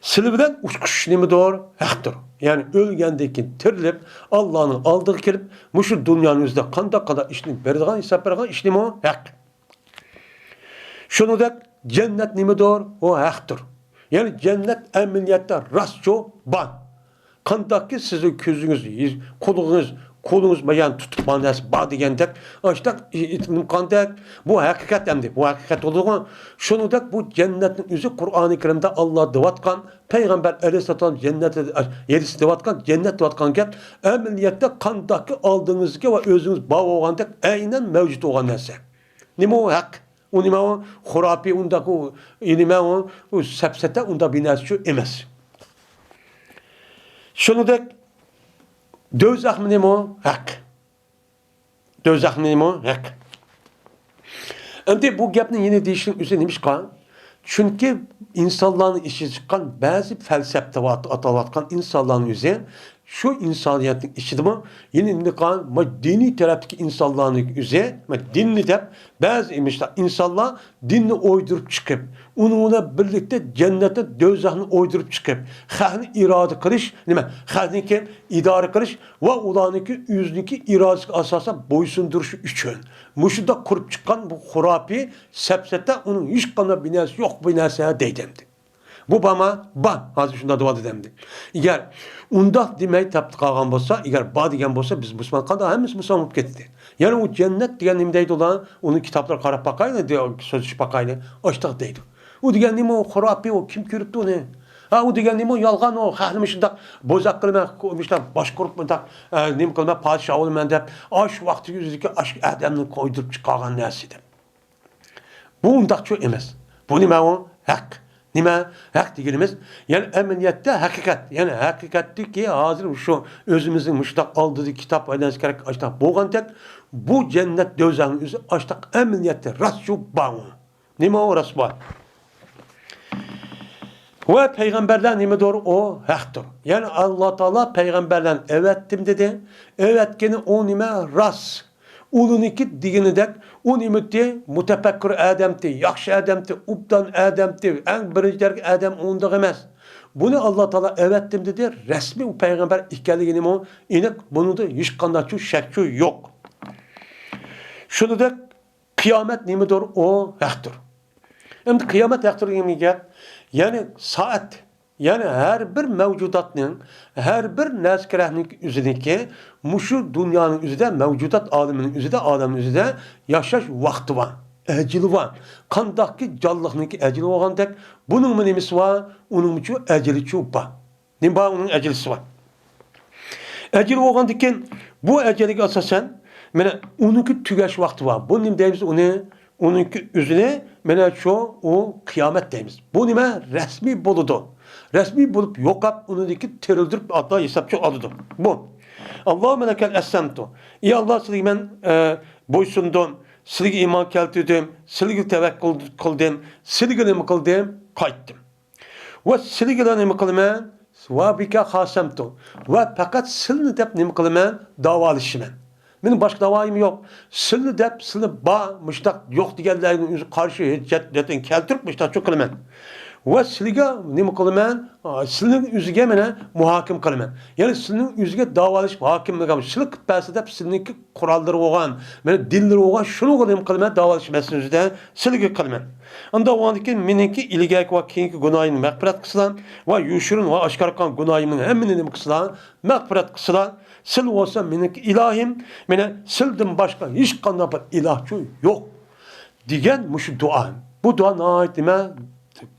Silivden uçkuş nimi doğru? Haktır. Yani ölgendeki tirilip Allah'ın aldığı kelip muşu dünyanın yüzde kanda işini verdiğin hesap verdiğin işini o hak. Şunu da cennet nimi doğru? O haktır. Yani cennet emniyette rastço ban. Kandaki sizin közünüz, kolunuz bayan tutup manası bağ degендek işte kandek bu hakikat emdi. Bu hakikat olduğu şunu da bu cennetin yüzü Kur'an-ı Kerim'de Allah devatkan Peygamber Aleyhisselam cennete yerisi devatkan cennet devatkan gel emniyette kandaki aldığınız ki ve özünüz bağ olgandek aynen mevcut olan neyse. Nima o hak? O nima o hurapi undaki o nima o sepsete unda binası şu emez. Şunu da Dözak mı neyim o? Hak. Dözak mı neyim o? Hak. Şimdi bu gapni yeni değişiklik üzerine neymiş kan? Çünkü insanların işi çıkan bazı felsefte atalatkan insanların üzerine şu insaniyatın işi de mi? Yeni kan dini taraftaki insanların üzerine dinli de bazı insanlar dinini oydurup çıkıp onunla birlikte cennete dözahını oydurup çıkıp xahni irade kılış nime? Xahni ki idare kılış ve ulaniki yüzniki iradesi asasa boysunduruş üçün. Muşu da kurup çıkan bu hurapi sepsete onun hiç kana binası yok binasına deydemdi. Bu bana hazır şunda dua dedemdi. Eğer unda demeyi taptı kalgan bolsa, eğer ba degen bolsa biz Müslüman kaldı, hemiz Müslüman olup gitti. Yani o cennet degen nimdeydi olan, onun kitapları karab bakaydı, sözüş bakaydı, açtık deydi. O degen nime o hurapi o, kim körüptü o ne? Ha o degen nime o yalgan o, halimişinde bozak kılma, baş korkmadak, nime kılma, padişah olmayan deyip, şu vakti yüzündeki aşk adamını koydurup çıkargan nesiydi. Bu undak çok emez. Bu nime o? Hak. Nima? Hak deganimiz, yani emniyette hakikat. Yani hakikatdeki hazır şu özümüzün müştak aldığı kitap aylanış gerek açtak boğantek bu cennet dözanın üzü açtak emniyette rasçu bağlı. Nima o rasba? Ve peygamberler nime doğru o haktır. Yani Allah Teala peygamberler evettim dedi. Evetkeni o nime ras. Uluniki diginidek un imiti mutefekkir adamti, yaxşı adamti, ubdan adamti, en birinci adam onda emez. Bunu Allah Teala evettim dedi. Resmi o peygamber ikkaligini o inek bunu da hiç kandaçu şekçu yok. Şunu da kıyamet nimidir o haktır. Hem kıyamet haktır yemeyecek. Yani saat yani her bir mevcudatın, her bir neskerahnin üzerindeki muşu dünyanın üzerinde, mevcudat aleminin üzerinde, adamın üzerinde yaşaş vakti var. ecili var. Kandaki canlılıknınki ecili olgandek, bunun mu nemisi var, onun için ecili çu var. Ne var onun ecelisi var. Eceli olgandikken bu eceliga asasen mene onunki tügeş vakti var. Bu nim deymiz onunki üzüne mene şu o kıyamet deymiz. Bu nime resmi boludu. Resmi bulup yokap onundaki terildirip hatta hesapçı alıdı. Bu. Allah melekel essemtu. İyi Allah sizi ben boysundum. Sizi iman keltirdim. Sizi tevekkül kıldım. Sizi nime kıldım. Kayttım. Ve sizi nime kıldım. Ve bike hasemtu. Ve fakat silni dep nime kılım davalışım. Benim başka davayım yok. Silni dep silni ba müştak yok diyenlerin karşı hiccetten keltirip müştak çok kılım. Ve silge nime kılım? Silnin üzüge mene muhakim kılım. Yani silnin üzüge davalış hakimlik kılım. Silik kıtbası dep silninki kuralları olan, mene dilleri olan şunu kılım kılım davalış meselesinde silge kılım. Anda o andaki meninki iligek ve kinki günahını mağfiret kısılan ve yuşurun ve aşkarkan günahımın hemini kısılan mağfiret kısılan sil olsa meninki ilahim mene sildim başka hiç kandan bir ilahçı yok diyen muşu dua. Bu dua naitime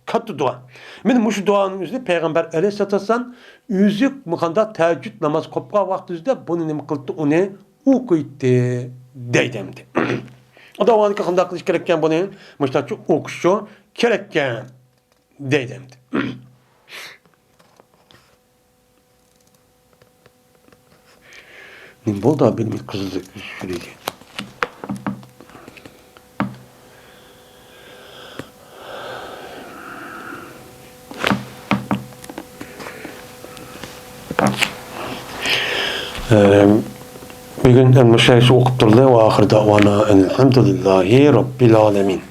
katı dua. Men muşu duanın üzerinde Peygamber Aleyhisselatü Vesselam yüzük mukanda teheccüd namaz kopka vaktinde bunu ne kıldı onu okuydu deydemdi. O da o anki kanda kılış gerekken bunu müştakçı okuşu gerekken deydemdi. Ne oldu abi benim kızıldı şurayı. Bir gün el-meşayih okup durdu ve ahir davana elhamdülillahi rabbil alemin.